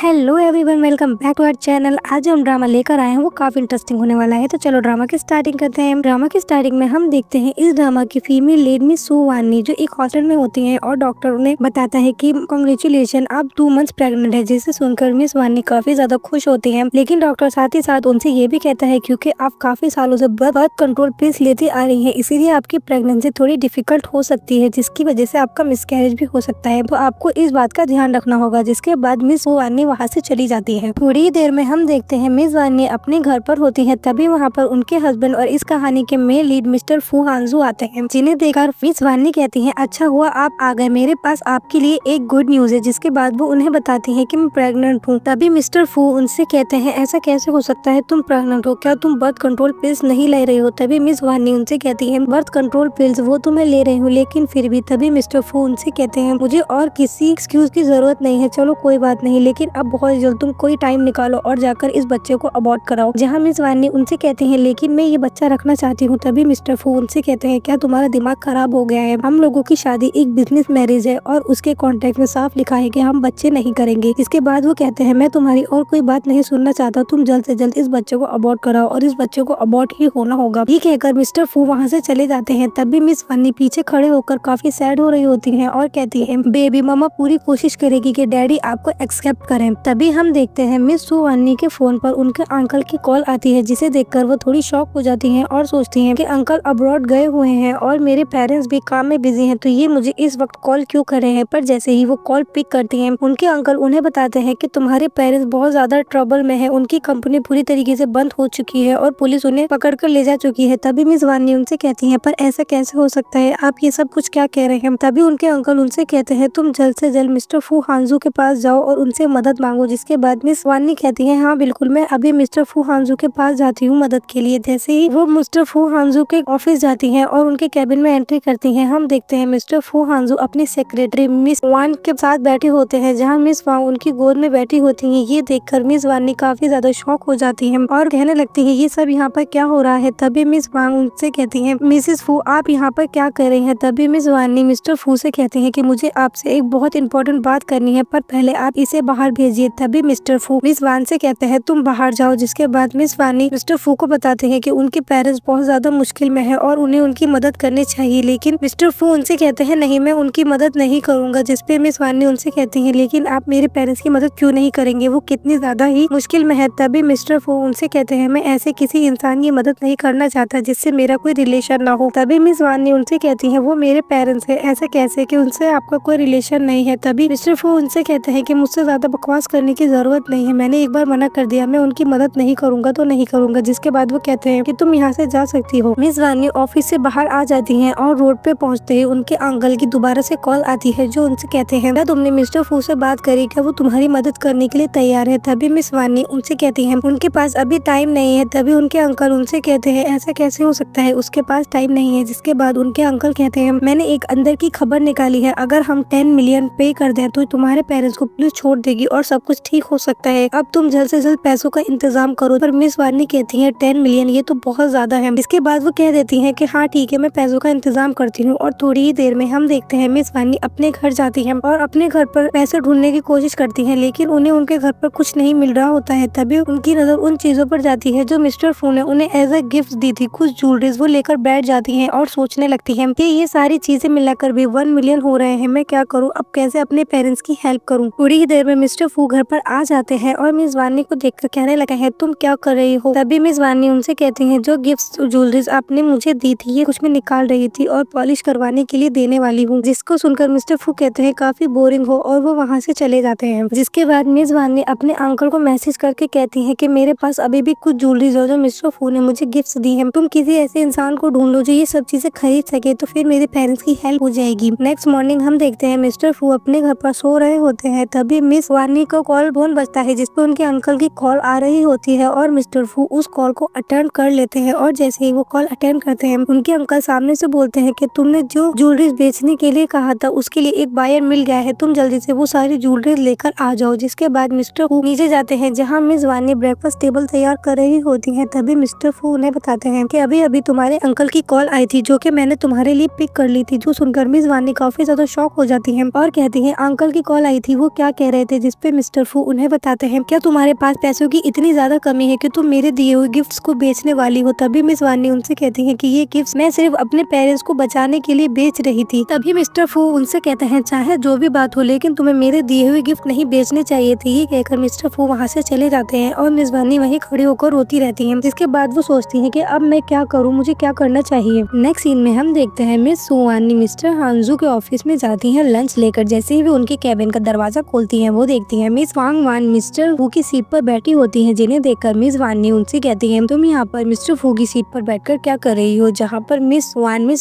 Hello everyone, welcome back to our channel. आज हम drama लेकर आए हैं, वो काफी इंटरेस्टिंग होने वाला है। तो चलो ड्रामा की स्टार्टिंग करते हैं। ड्रामा की स्टार्टिंग में हम देखते हैं इस ड्रामा की फीमेल लीड मिस सू वानी, जो एक हॉस्टल में होती हैं और डॉक्टर उन्हें बताता है कि कांग्रेचुलेशन, आप 2 मंथ्स प्रेग्नेंट है। जिसे सुनकर मिस वानी काफी ज्यादा खुश होती है, लेकिन डॉक्टर साथ ही साथ उनसे ये भी कहता है क्योंकि आप काफी सालों से बर्थ कंट्रोल पिल्स लेती आ रही है, इसीलिए आपकी प्रेगनेंसी थोड़ी डिफिकल्ट हो सकती है, जिसकी वजह से आपका मिसकैरेज भी हो सकता है। तो आपको इस बात का ध्यान रखना होगा। जिसके बाद मिस वानी वहाँ से चली जाती है। थोड़ी देर में हम देखते हैं मिस वानी अपने घर पर होती है, तभी वहाँ पर उनके हस्बैंड और इस कहानी के मेन लीड मिस्टर फू हांजू आते हैं, जिन्हें देखकर मिस वानी कहती है, अच्छा हुआ आप आ गए, मेरे पास आपके लिए एक गुड न्यूज है। जिसके बाद वो उन्हें बताती है कि मैं प्रेग्नेंट हूँ। तभी मिस्टर फू उनसे कहते हैं, ऐसा कैसे हो सकता है, तुम प्रेग्नेंट हो, क्या तुम बर्थ कंट्रोल पिल्स नहीं ले रही हो? तभी मिस वानी उनसे कहती है, बर्थ कंट्रोल पिल्स वो तो मैं ले रही हूँ, लेकिन फिर भी। तभी मिस्टर फू उनसे कहते हैं, मुझे और किसी एक्सक्यूज की जरूरत नहीं है, चलो कोई बात नहीं, लेकिन अब बहुत जल्द तुम कोई टाइम निकालो और जाकर इस बच्चे को अबॉर्ट कराओ। जहाँ मिस वानी उनसे कहते हैं, लेकिन मैं ये बच्चा रखना चाहती हूँ। तभी मिस्टर फू उनसे कहते हैं, क्या तुम्हारा दिमाग खराब हो गया है? हम लोगों की शादी एक बिजनेस मैरिज है और उसके कॉन्ट्रैक्ट में साफ लिखा है कि हम बच्चे नहीं करेंगे। इसके बाद वो कहते हैं, मैं तुम्हारी और कोई बात नहीं सुनना चाहता, तुम जल्द से जल्द इस बच्चे को अबॉर्ट कराओ और इस बच्चे को अबॉर्ट ही होना होगा। ये कहकर मिस्टर फू वहाँ से चले जाते हैं। तभी मिस वानी पीछे खड़े होकर काफी सैड हो रही होती है और कहती है, बेबी मम्मा पूरी कोशिश करेगी कि डैडी आपको एक्सेप्ट करें। तभी हम देखते हैं मिस सू वानी के फोन पर उनके अंकल की कॉल आती है, जिसे देखकर वो थोड़ी शॉक हो जाती हैं और सोचती हैं कि अंकल अब्रॉड गए हुए हैं और मेरे पेरेंट्स भी काम में बिजी हैं, तो ये मुझे इस वक्त कॉल क्यों कर रहे हैं। पर जैसे ही वो कॉल पिक करती हैं, उनके अंकल उन्हें बताते हैं कि तुम्हारे पेरेंट्स बहुत ज्यादा ट्रबल में है, उनकी कंपनी पूरी तरीके से बंद हो चुकी है और पुलिस उन्हें पकड़ कर ले जा चुकी है। तभी मिस वानी उनसे कहती है, पर ऐसा कैसे हो सकता है, आप ये सब कुछ क्या कह रहे हैं? तभी उनके अंकल उनसे कहते हैं, तुम जल्द से जल्द मिस्टर फू हांजू के पास जाओ और उनसे मदद मांगो। जिसके बाद मिस वानी कहती है, हाँ बिल्कुल, मैं अभी मिस्टर फू हांजू के पास जाती हूँ मदद के लिए। जैसे ही वो मिस्टर फू हांजू के ऑफिस जाती हैं और उनके कैबिन में एंट्री करती हैं, हम देखते हैं मिस्टर फू हांजू अपनी सेक्रेटरी मिस वान के साथ बैठे होते हैं, जहाँ मिस वान उनकी गोद में बैठी होती हैं। ये देखकर मिस वानी काफी ज्यादा शॉक हो जाती है और कहने लगती है, ये सब यहाँ पर क्या हो रहा है? तभी मिस वान उनसे कहती है, मिसेस फू आप यहाँ पर क्या कर रही हैं? तभी मिस वानी मिस्टर फू से कहती है कि मुझे आपसे एक बहुत इंपॉर्टेंट बात करनी है, पर पहले आप इसे बाहर भेजिए। तभी मिस्टर फू मिस वान से कहते हैं, तुम बाहर जाओ। जिसके बाद मिस वानी मिस्टर फू को बताते हैं कि उनके पेरेंट्स बहुत ज्यादा मुश्किल में है और उन्हें उनकी मदद करनी चाहिए, लेकिन मिस्टर फू उनसे कहते हैं, नहीं मैं उनकी मदद नहीं करूंगा। जिसपे मिस वानी उनसे कहती है, लेकिन आप मेरे पेरेंट्स की मदद क्यों नहीं करेंगे, वो कितनी ज्यादा ही मुश्किल में है। तभी मिस्टर फू उनसे कहते हैं, मैं ऐसे किसी इंसान की मदद नहीं करना चाहता जिससे मेरा कोई रिलेशन ना हो। तभी मिस वानी उनसे कहती है, वो मेरे पेरेंट्स है, ऐसा कैसे कि उनसे आपका कोई रिलेशन नहीं है। तभी मिस्टर फू उनसे कहते हैं कि मुझसे ज्यादा बकवास करने की जरूरत नहीं है, मैंने एक बार मना कर दिया, मैं उनकी मदद नहीं करूंगा तो नहीं करूंगा। जिसके बाद वो कहते हैं कि तुम यहाँ से जा सकती हो। मिस वानी ऑफिस से बाहर आ जाती हैं और रोड पे पहुँचते ही उनके अंकल की दोबारा से कॉल आती है, जो उनसे कहते हैं, क्या तुमने मिस्टर फू से बात करी? क्या वो तुम्हारी मदद करने के लिए तैयार है? तभी मिस वानी उनसे कहती है, उनके पास अभी टाइम नहीं है। तभी उनके अंकल उनसे कहते हैं, ऐसा कैसे हो सकता है, उसके पास टाइम नहीं है। जिसके बाद उनके अंकल कहते हैं, मैंने एक अंदर की खबर निकाली है, अगर हम 10 मिलियन पे कर दें तो तुम्हारे पेरेंट्स को पुलिस छोड़ देगी और सब कुछ ठीक हो सकता है, अब तुम जल्द से जल्द पैसों का इंतजाम करो। पर मिस वानी कहती है, 10 मिलियन ये तो बहुत ज्यादा है। इसके बाद वो कह देती है कि हाँ ठीक है, मैं पैसों का इंतजाम करती हूँ। और थोड़ी ही देर में हम देखते हैं मिस वानी अपने घर जाती है और अपने घर पर पैसे ढूंढने की कोशिश करती है, लेकिन उन्हें उनके घर पर कुछ नहीं मिल रहा होता है। तभी उनकी नजर उन चीजों पर जाती है जो मिस्टर फू ने उन्हें एज अ गिफ्ट दी थी, कुछ ज्वेलरीज। वो लेकर बैठ जाती है और सोचने लगती है कि ये सारी चीजें मिलाकर भी 1 मिलियन हो रहे हैं, मैं क्या करूँ, अब कैसे अपने पेरेंट्स की हेल्प करूँ। थोड़ी ही देर में मिस्टर फू घर पर आ जाते हैं और मिस वानी को देखकर कहने लगा है, तुम क्या कर रही हो? तभी मिस वानी उनसे कहती हैं, जो गिफ्ट ज्वेलरीज आपने मुझे दी थी, ये कुछ मैं निकाल रही थी और पॉलिश करवाने के लिए देने वाली हूँ। जिसको सुनकर मिस्टर फू कहते हैं, काफी बोरिंग हो, और वो वहाँ से चले जाते हैं। जिसके बाद मिस वानी अपने अंकल को मैसेज करके कहती है कि मेरे पास अभी भी कुछ ज्वेलरीज हो जो मिस्टर फू ने मुझे गिफ्ट दी है, तुम किसी ऐसे इंसान को ढूंढ लो जो ये सब चीजें खरीद सके, तो फिर मेरे पेरेंट्स की हेल्प हो जाएगी। नेक्स्ट मॉर्निंग हम देखते हैं मिस्टर फू अपने घर पर सो रहे होते हैं। तभी मिस वानी को कॉल फोन बजता है, जिसपे उनके अंकल की कॉल आ रही होती है और मिस्टर फू उस कॉल को अटेंड कर लेते हैं। और जैसे ही वो कॉल अटेंड करते हैं, उनके अंकल सामने से बोलते हैं कि तुमने जो ज्वेलरीज बेचने के लिए कहा था उसके लिए एक बायर मिल गया है, तुम जल्दी से वो सारी ज्वेलरीज लेकर आ जाओ। जिसके बाद मिस्टर फू नीचे जाते हैं, जहाँ मिस वानी ब्रेकफास्ट टेबल तैयार कर रही होती है। तभी मिस्टर फू उन्हें बताते हैं कि अभी अभी तुम्हारे अंकल की कॉल आई थी, जो कि मैंने तुम्हारे लिए पिक कर ली थी। जो सुनकर मिस वानी काफी ज्यादा शॉक हो जाती है और कहती है, अंकल की कॉल आई थी, वो क्या कह रहे थे? जिसपे मिस्टर फू उन्हें बताते हैं, क्या तुम्हारे पास पैसों की इतनी ज्यादा कमी है कि तुम मेरे दिए हुए गिफ्ट्स को बेचने वाली हो? तभी मिस वानी उनसे कहती है कि ये गिफ्ट्स मैं सिर्फ अपने पेरेंट्स को बचाने के लिए बेच रही थी। तभी मिस्टर फू उनसे कहते हैं, चाहे जो भी बात हो लेकिन तुम्हें मेरे दिए हुए गिफ्ट नहीं बेचने चाहिए थे। ये कहकर मिस्टर फू वहाँ से चले जाते हैं और मिस वानी वहीं खड़ी होकर रोती रहती है। जिसके बाद वो सोचती है कि अब मैं क्या करूँ, मुझे क्या करना चाहिए। नेक्स्ट सीन में हम देखते हैं मिस सुवानी मिस्टर हांजू के ऑफिस में जाती हैं लंच लेकर। जैसे ही वो उनके कैबिन का दरवाजा खोलती हैं, वो देखती हैं मिस वांग वान मिस्टर फू की सीट पर बैठी होती हैं, जिन्हें देखकर मिस वानी उनसे कहती है, तुम यहाँ पर मिस्टर फू की सीट पर बैठकर क्या कर रही हो? जहाँ पर मिस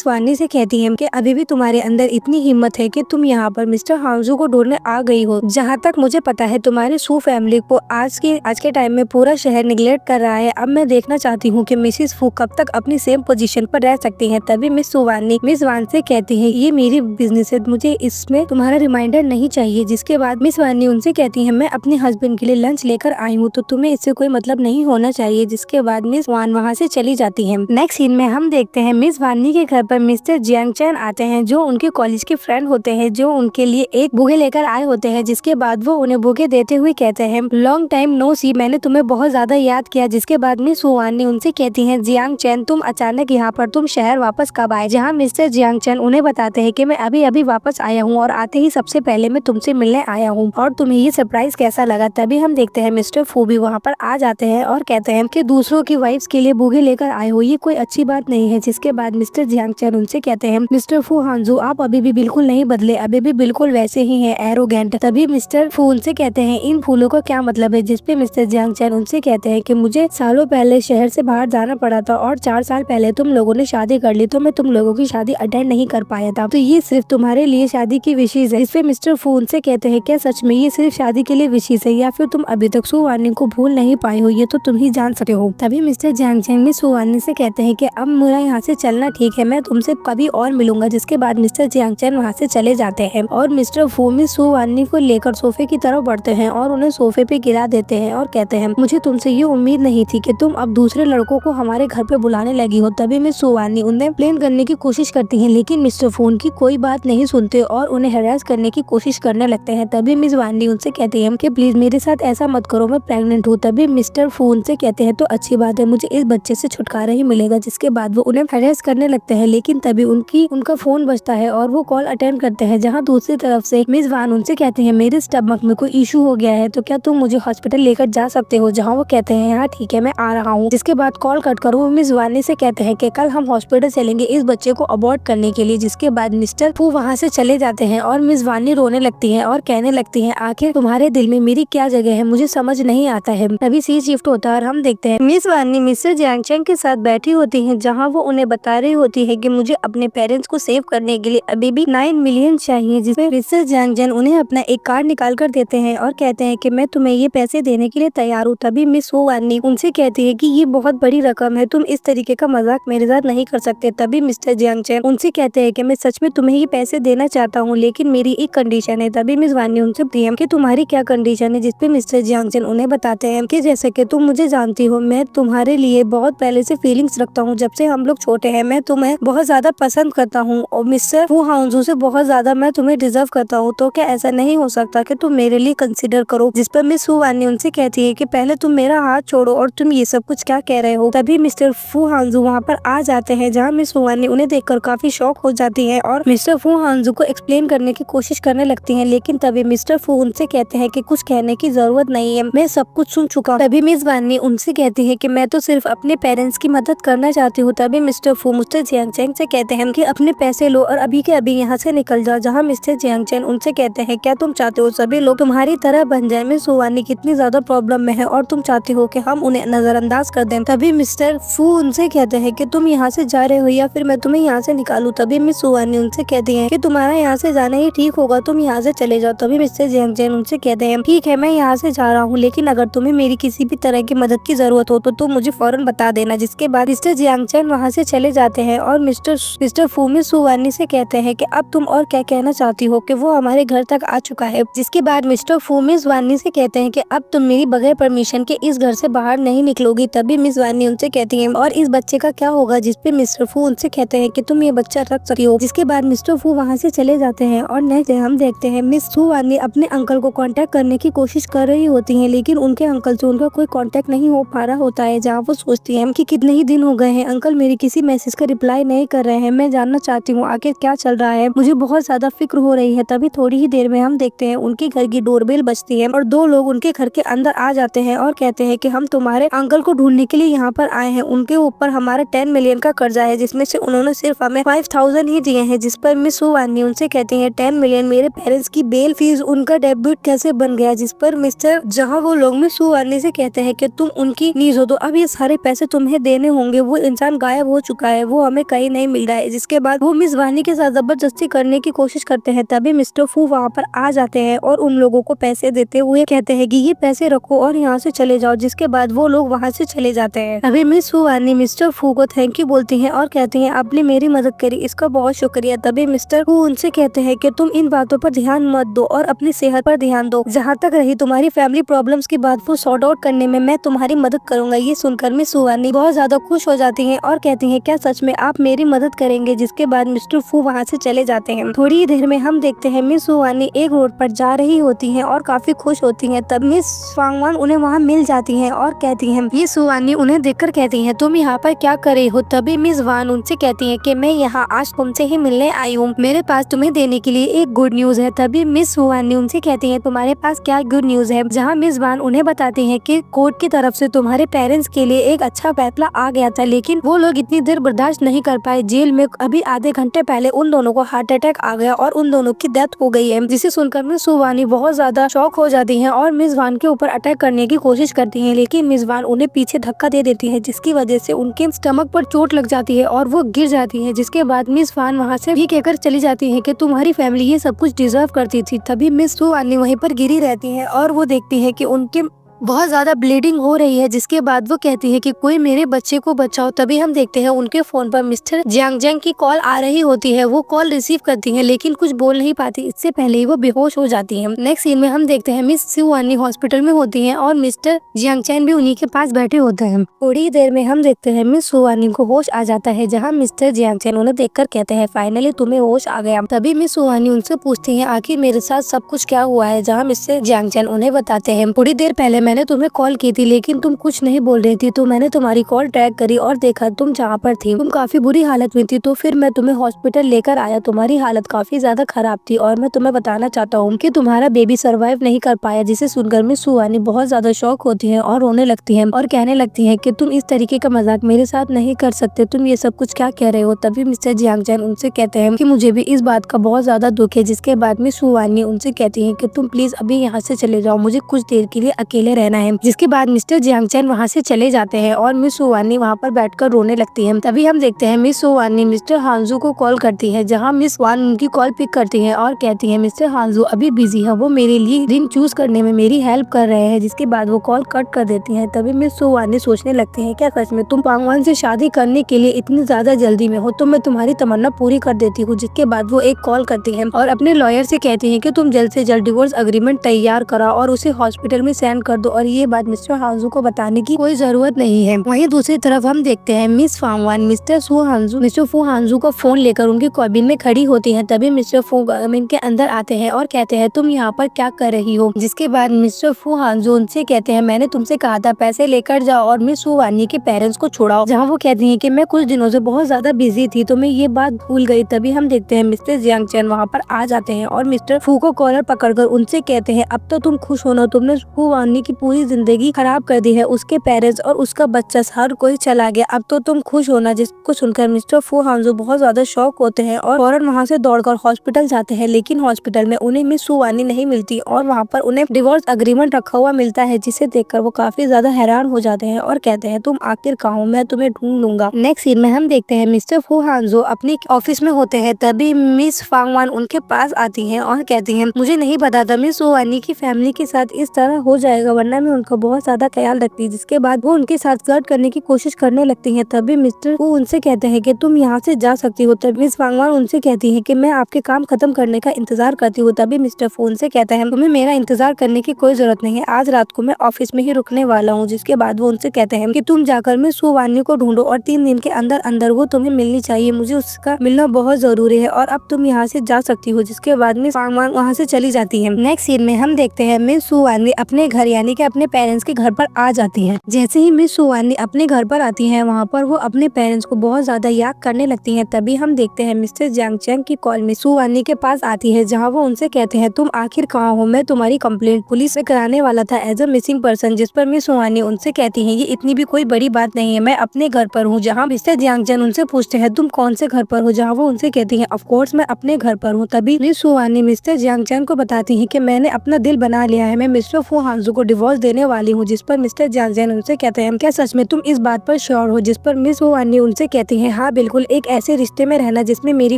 वानी से कहती है कि अभी भी तुम्हारे अंदर इतनी हिम्मत है कि तुम यहाँ पर मिस्टर हांजू को ढूंढने आ गई हो। जहाँ तक मुझे पता है तुम्हारे सू फैमिली को आज के टाइम में पूरा शहर निगलेक्ट कर रहा है। अब मैं देखना चाहती हूँ कि मिसिस फू कब तक अपनी सेम पोजीशन पर रह सकती हैं। तभी मिस वान से कहती है, ये मेरी बिजनेस है, मुझे इसमें तुम्हारा रिमाइंडर नहीं चाहिए। जिसके बाद मिस वानी उनसे कहती है, मैं अपने हस्बैंड के लिए लंच लेकर आई हूँ तो तुम्हें इससे कोई मतलब नहीं होना चाहिए। जिसके बाद मिस वान वहाँ से चली जाती है। नेक्स्ट सीन में हम देखते हैं मिस वानी के घर पर मिस्टर जियांग चैन आते हैं, जो उनके कॉलेज के फ्रेंड होते हैं, जो उनके लिए एक बुके लेकर आए होते हैं। जिसके बाद वो उन्हें बुके देते हुए कहते हैं, लॉन्ग टाइम नो सी, मैंने तुम्हें बहुत ज्यादा याद किया। जिसके बाद मिस वानी उनसे कहती है, जियांग चैन तुम अचानक यहाँ पर तुम शहर वापस कब आए? जहाँ मिस्टर जियांग चैन उन्हें बताते हैं कि मैं अभी अभी वापस आया हूँ और आते ही सबसे पहले मैं तुमसे मिलने आया हूँ और तुम्हें ये सरप्राइज कैसा लगा? तभी हम देखते हैं मिस्टर फू भी वहाँ पर आ जाते हैं और कहते हैं कि दूसरों की वाइफ्स के लिए बुके लेकर आए हो, ये कोई अच्छी बात नहीं है। जिसके बाद मिस्टर जियांग चैन उनसे कहते हैं, मिस्टर फू हांजू आप अभी भी बिल्कुल नहीं बदले, अभी भी बिल्कुल वैसे ही हैं, एरोगेंट। तभी मिस्टर फू उनसे कहते हैं, इन फूलों का क्या मतलब है? जिसपे मिस्टर जियांग चैन उनसे कहते हैं कि मुझे सालों पहले शहर से बाहर जाना पड़ा था और 4 साल पहले तुम लोगों ने शादी कर ली तो मैं तुम लोगों की शादी अटेंड नहीं कर पाया था, तो ये सिर्फ तुम्हारे लिए शादी की विशेष है। इसपे मिस्टर फू उनसे कहते हैं, क्या सच में ये सिर्फ शादी के लिए विशेष है या फिर तुम अभी तक सू वानी को भूल नहीं पाए हो? ये तो तुम ही जान सकते हो। तभी मिस्टर जियांग चैन में सू वानी से कहते हैं कि अब मेरा यहाँ से चलना ठीक है, मैं तुमसे कभी और मिलूंगा। जिसके बाद मिस्टर जियांग चैन वहाँ से चले जाते हैं और मिस्टर फू मिस सू वानी को लेकर सोफे की तरफ बढ़ते हैं और उन्हें सोफे पे गिरा देते हैं और कहते हैं, मुझे तुमसे ये उम्मीद नहीं थी कि तुम अब दूसरे लड़कों को हमारे घर पे बुलाने लगी हो। तभी मिस सू वानी उन्हें प्लेन करने की कोशिश करती है, लेकिन मिस्टर फू उनकी कोई बात नहीं सुनते और उन्हें हरास करने की कोशिश करने लगते हैं। तभी मिस वानी उनसे कहती है कि प्लीज मेरे साथ ऐसा मत करो, मैं प्रेग्नेंट हूँ। तभी मिस्टर फू उनसे कहते हैं, तो अच्छी बात है, मुझे इस बच्चे से छुटकारा ही मिलेगा। जिसके बाद वो उन्हें हरास करने लगते हैं, लेकिन तभी उनका फोन बजता है और वो कॉल अटेंड करते हैं, जहाँ दूसरी तरफ से मिस वान उनसे कहते हैं, मेरे स्टमक में कोई इशू हो गया है, तो क्या तुम मुझे हॉस्पिटल लेकर जा सकते हो? जहाँ वो कहते हैं, हाँ ठीक है, मैं आ रहा हूँ। जिसके बाद कॉल कट कर वो मिस वानी से कहते हैं कि कल हम हॉस्पिटल चलेंगे इस बच्चे को अबॉर्ट करने के लिए। जिसके बाद मिस्टर फू वहाँ से चले जाते हैं और मिस वानी रोने लगती है और कहने लगती है, आखिर तुम्हारे दिल में मेरी क्या जगह है, मुझे समझ नहीं आता है। तभी सीन शिफ्ट होता है और हम देखते हैं मिस वानी मिस्टर जियांग चैन के साथ बैठी होती है, जहाँ वो उन्हें बता रही होती है कि मुझे अपने पेरेंट्स को सेव करने के लिए अभी भी 9 मिलियन चाहिए। जिसमें मिस्टर जियांग चैन उन्हें अपना एक कार्ड निकाल कर देते हैं और कहते हैं कि मैं तुम्हें ये पैसे देने के लिए तैयार हूँ। तभी मिस वो वानी उनसे कहती है कि ये बहुत बड़ी रकम है, तुम इस तरीके का मजाक मेरे साथ नहीं कर सकते। तभी मिस्टर जियांग चैन उनसे कहते हैं कि मैं सच में तुम्हें ये पैसे देना चाहता हूँ, लेकिन मेरी एक कंडीशन है। तभी मिस वानी उनसे पूछती है कि तुम्हारी क्या कंडीशन है? जिसपे मिस्टर जियांग चैन उन्हें बताते हैं कि जैसे कि तुम मुझे जानती हो, मैं तुम्हारे लिए बहुत पहले से फीलिंग्स रखता हूँ, जब से हम लोग छोटे हैं। मैं तुम्हें बहुत ज्यादा पसंद करता हूँ और मिस्टर फू हांजू से बहुत ज्यादा मैं तुम्हें डिजर्व करता हूँ, तो क्या ऐसा नहीं हो सकता कि तुम मेरे लिए कंसिडर करो? जिस पर मिस फू वानी उनसे कहती है कि पहले तुम मेरा हाथ छोड़ो और तुम ये सब कुछ क्या कह रहे हो? तभी मिस्टर फू हांजू वहाँ पर आ जाते हैं, जहाँ मिस फू वानी उन्हें देखकर काफी शॉक हो जाती है और मिस्टर फू हांजू को एक्सप्लेन करने की कोशिश करने लगती है। लेकिन तभी मिस्टर फू उनसे कहते हैं कि कुछ कहने की जरूरत नहीं है, मैं सब कुछ सुन चुका हूँ। तभी मिस वानी उनसे कहती है कि मैं तो सिर्फ अपने पेरेंट्स की मदद करना चाहती हूँ। तभी मिस्टर फू मिस्टर जियांग चैन से कहते हैं कि अपने पैसे लो और अभी के अभी यहाँ से निकल जाओ। जहाँ मिस्टर जियांग चैन उनसे कहते हैं, क्या तुम चाहते हो सभी लोग तुम्हारी तरह बन जाए? मिस वानी कितनी ज्यादा प्रॉब्लम में है और तुम चाहती हो कि हम उन्हें नजरअंदाज कर दें। तभी मिस्टर फू उनसे कहते हैं कि तुम यहाँ से जा रहे हो या फिर मैं तुम्हें यहाँ से निकालूं। तभी मिस वानी उनसे कहती है कि तुम्हारा यहाँ से जाना ही ठीक होगा, तुम यहाँ से चले जाओ। तभी मिस्टर जियांग चैन उनसे कहते हैं, ठीक है मैं यहाँ से जा रहा हूँ, लेकिन अगर तुम्हें मेरी किसी भी तरह की मदद की जरूरत हो तो तुम मुझे फौरन बता देना। जिसके बाद मिस्टर जियांग चैन वहाँ से चले जाते हैं और मिस्टर फू मिस वानी से कहते हैं कि अब तुम और क्या कहना चाहती हो कि वो हमारे घर तक आ चुका है। जिसके बाद मिस्टर फू मिस वानी से कहते हैं कि अब तुम मेरी बगैर परमिशन के इस घर से बाहर नहीं निकलोगी। तभी मिस वानी उनसे कहती है, और इस बच्चे का क्या होगा? जिसपे मिस्टर फू उनसे कहते हैं कि तुम ये बच्चा रख सकती हो। जिसके बाद मिस्टर फू वहाँ से चले जाते हैं और नेक्स्ट डे हम देखते हैं मिस फू वानी अपने अंकल को कांटेक्ट करने की कोशिश कर रही होती हैं, लेकिन उनके अंकल से उनका कोई कांटेक्ट नहीं हो पा रहा होता है। जहाँ वो सोचती हैं कि कितने ही दिन हो गए हैं, अंकल मेरी किसी मैसेज का रिप्लाई नहीं कर रहे हैं, मैं जानना चाहती हूँ आखिर क्या चल रहा है, मुझे बहुत ज्यादा फिक्र हो रही है। तभी थोड़ी ही देर में हम देखते हैं उनके घर की डोरबेल बजती है और 2 लोग उनके घर के अंदर आ जाते हैं और कहते हैं कि हम तुम्हारे अंकल को ढूंढने के लिए यहाँ पर आए हैं। उनके ऊपर हमारा 10 मिलियन का कर्जा है, जिसमें से उन्होंने सिर्फ हमें 5000 ही दिए हैं। जिस पर मिस सुवानी उनसे कहती है 10 मिलियन मेरे पेरेंट्स की बेल फीस उनका डेबिट कैसे बन गया। जिस पर मिस्टर जहाँ वो लोग मिस सुवानी से कहते हैं कि तुम उनकी नीज हो तो अब ये सारे पैसे तुम्हें देने होंगे, वो इंसान गायब हो चुका है, वो हमें कहीं नहीं मिल रहा है। जिसके बाद वो मिस वानी के साथ जबरदस्ती करने की कोशिश करते हैं। तभी मिस्टर फू वहाँ पर आ जाते हैं और उन लोगों को पैसे देते हुए कहते हैं कि ये पैसे रखो और यहाँ से चले जाओ। जिसके बाद वो लोग वहाँ से चले जाते हैं। अभी मिस सुवानी मिस्टर फू को थैंक यू बोलती हैं और कहती हैं आपने मेरी मदद करी, इसका बहुत शुक्रिया। तभी मिस्टर फू उनसे कहते हैं कि तुम इन बातों पर ध्यान मत दो और अपनी सेहत पर ध्यान दो। जहाँ तक रही तुम्हारी फैमिली प्रॉब्लम्स की बात, वो सॉर्ट आउट करने में मैं तुम्हारी मदद करूंगा। ये सुनकर मिस सुवानी बहुत ज्यादा खुश हो जाती हैं और कहती हैं क्या सच में आप मेरी मदद करेंगे। जिसके बाद मिस्टर फू वहाँ से चले जाते हैं। थोड़ी ही देर में हम देखते हैं मिस सुवानी एक रोड पर जा रही होती हैं और काफी खुश होती हैं। तब मिस फांगवान उन्हें वहाँ मिल जाती हैं और कहती हैं, मिस सुवानी उन्हें देखकर कहती हैं तुम यहाँ पर क्या कर रही हो। तभी मिस वान उनसे कहती हैं कि मैं यहाँ आज तुमसे ही मिलने आई हूँ, मेरे पास तुम्हें देने के लिए एक गुड न्यूज है। तभी मिस सुवानी उनसे कहती हैं तुम्हारे पास क्या गुड न्यूज है। जहाँ मिस वान उन्हें बताती हैं कि कोर्ट की तरफ से तुम्हारे पेरेंट्स के लिए एक अच्छा फैसला आ गया था, लेकिन वो लोग इतनी देर बर्दाश्त नहीं कर पाए। जेल में अभी आधे घंटे पहले उन दोनों को हार्ट अटैक आ गया और उन दोनों की डेथ हो गई है। जिसे सुनकर मिस सुवानी बहुत ज्यादा शॉक हो जाती हैं और मिस वान के ऊपर अटैक करने की कोशिश करती हैं, लेकिन मिस वान उन्हें पीछे धक्का दे देती है, जिसकी वजह से उनके स्टमक पर चोट लग जाती है और वो गिर जाती है। जिसके बाद मिस वान वहाँ से भी कहकर चली जाती है कि तुम्हारी फैमिली ये सब कुछ डिजर्व करती थी। तभी मिस सुवानी वहीं पर गिरी रहती है और वो देखती है कि उनके बहुत ज्यादा ब्लीडिंग हो रही है। जिसके बाद वो कहती है कि कोई मेरे बच्चे को बचाओ। तभी हम देखते हैं उनके फोन पर मिस्टर जियांग जैंग की कॉल आ रही होती है। वो कॉल रिसीव करती है लेकिन कुछ बोल नहीं पाती, इससे पहले ही वो बेहोश हो जाती है। नेक्स्ट सीन में हम देखते हैं मिस सुवानी हॉस्पिटल में होती है और मिस्टर जियांग चैन भी उन्हीं के पास बैठे होते हैं। थोड़ी देर में हम देखते हैं मिस सुवानी को होश आ जाता है, जहाँ मिस्टर जियांग चैन उन्हें देखकर कहते हैं फाइनली तुम्हें होश आ गया। तभी मिस सुवानी उनसे पूछती है आखिर मेरे साथ सब कुछ क्या हुआ है। जहाँ मिस्टर जियांग चैन उन्हें बताते हैं थोड़ी देर पहले मैंने तुम्हें कॉल की थी, लेकिन तुम कुछ नहीं बोल रही थी, तो मैंने तुम्हारी कॉल ट्रैक करी और देखा तुम जहाँ पर थी तुम काफी बुरी हालत में थी, तो फिर मैं तुम्हें हॉस्पिटल लेकर आया। तुम्हारी हालत काफी ज्यादा खराब थी और मैं तुम्हें बताना चाहता हूँ कि तुम्हारा बेबी सर्वाइव नहीं कर पाया। जिसे सुनकर मिस सुवानी बहुत ज्यादा शॉक होती है और रोने लगती है और कहने लगती है कि तुम इस तरीके का मजाक मेरे साथ नहीं कर सकते, तुम ये सब कुछ क्या कह रहे हो। तभी मिस्टर जियांग चैन उनसे कहते हैं कि मुझे भी इस बात का बहुत ज्यादा दुख है। जिसके बाद मिस सुवानी उनसे कहती है कि तुम प्लीज अभी यहाँ से चले जाओ, मुझे कुछ देर के लिए अकेले रहना है। जिसके बाद मिस्टर जियांग चैन वहाँ से चले जाते हैं और मिस सुवानी वहाँ पर बैठकर रोने लगती है। तभी हम देखते हैं मिस सुवानी मिस्टर हांजू को कॉल करती है, जहाँ मिस वान उनकी कॉल पिक करती है और कहती है मिस्टर हांजू अभी बिजी है, वो मेरे लिए दिन चूज करने में मेरी हेल्प कर रहे हैं। जिसके बाद वो कॉल कट कर देती है। तभी मिस सुवानी सोचने लगती है क्या सच में तुम पांगवान से शादी करने के लिए इतनी ज्यादा जल्दी में हो, तो मैं तुम्हारी तमन्ना पूरी कर देती हूँ। जिसके बाद वो एक कॉल करती है और अपने लॉयर से कहती है कि तुम जल्द से जल्द डिवोर्स एग्रीमेंट तैयार कराओ और उसे हॉस्पिटल में सेंड कर दो और ये बात मिस्टर हांजू को बताने की कोई जरूरत नहीं है। वहीं दूसरी तरफ हम देखते हैं मिस फांगवान मिस्टर फू हांजू को फोन लेकर उनके कैबिन में खड़ी होती है। तभी मिस्टर फू कैबिन के अंदर आते हैं और कहते हैं तुम यहाँ पर क्या कर रही हो। जिसके बाद मिस्टर फू हांजू उनसे कहते हैं मैंने तुमसे कहा था पैसे लेकर जाओ और मिस सुवानी के पेरेंट्स को छुड़ाओ। जहाँ वो कहती है कि मैं कुछ दिनों से बहुत ज्यादा बिजी थी तो मैं ये बात भूल गई। तभी हम देखते हैं मिस्टर जियांग चैन वहाँ पर आ जाते हैं और मिस्टर फू को कॉलर पकड़कर उनसे कहते हैं अब तो तुम खुश होना, तुमने सुवानी की पूरी जिंदगी खराब कर दी है, उसके पेरेंट्स और उसका बच्चा हर कोई चला गया, अब तो तुम खुश होना। जिसको सुनकर मिस्टर फू हांजू बहुत ज्यादा शॉक होते हैं और फौरन वहाँ से दौड़कर हॉस्पिटल जाते हैं। लेकिन हॉस्पिटल में उन्हें मिस सुवानी नहीं मिलती और वहाँ पर उन्हें डिवोर्स एग्रीमेंट रखा हुआ मिलता है, जिसे देखकर वो काफी ज्यादा हैरान हो जाते हैं और कहते हैं तुम आखिर कहाँ हो, मैं तुम्हें ढूंढ लूंगा। नेक्स्ट सीन में हम देखते हैं मिस्टर फू हांजू अपने ऑफिस में होते हैं। तभी मिस फांगवान उनके पास आती है और कहती है मुझे नहीं पता था मिस सुवानी की फैमिली के साथ इस तरह हो जाएगा, वरना मैं उनका बहुत ज्यादा ख्याल रखती। जिसके बाद वो उनके साथ फ्लर्ट करने की कोशिश करने लगती है। तभी मिस्टर वो उनसे कहते हैं कि तुम यहाँ से जा सकती हो। तभी मिस वांगवान उनसे कहती है कि मैं आपके काम खत्म करने का इंतजार करती हूँ। तभी मिस्टर फू उनसे कहता है तुम्हें मेरा इंतजार करने की कोई जरूरत नहीं है, आज रात को मैं ऑफिस में ही रुकने वाला हूँ। जिसके बाद वो उनसे कहते हैं कि तुम जाकर मिस सू वानी को ढूंढो और 3 दिन के अंदर अंदर वो तुम्हें मिलनी चाहिए, मुझे उसका मिलना बहुत जरूरी है और अब तुम यहाँ से जा सकती हो। जिसके बाद मिस वांगवान वहाँ से चली जाती है। नेक्स्ट सीन में हम देखते हैं मिस सू वानी अपने घर यानी कि अपने पेरेंट्स के घर पर आ जाती है। जैसे ही मिस सू वानी अपने घर पर आती है वहाँ पर वो अपने पेरेंट्स को बहुत ज्यादा याद करने लगती है। तभी हम देखते हैं मिस्टर जियांग चैंग की कॉल मिस सू वानी के पास आती है, जहाँ वो उनसे कहते हैं तुम आखिर कहाँ हो, मैं तुम्हारी कंप्लेंट पुलिस में कराने वाला था एज अ मिसिंग पर्सन। जिस पर मिस वानी उनसे कहती है ये इतनी भी कोई बड़ी बात नहीं है, मैं अपने घर पर हूँ। जहाँ मिस्टर जियांग चैंग उनसे पूछते हैं तुम कौन से घर पर हो, जहाँ वो उनसे कहती है ऑफ कोर्स मैं अपने घर पर हूँ। तभी मिस वानी मिस्टर जियांग चैंग को बताती है कि मैंने अपना दिल बना लिया है, मैं मिस्टर फू हांजू को डिवोर्स देने वाली हूँ। जिस पर मिस्टर जियांग चैंग उनसे कहते हैं क्या सच में तुम इस बात पर श्योर हो। जिस पर मिस वानी उनसे कहती है हाँ बिल्कुल, एक ऐसे रिश्ते में रहना जिसमें मेरी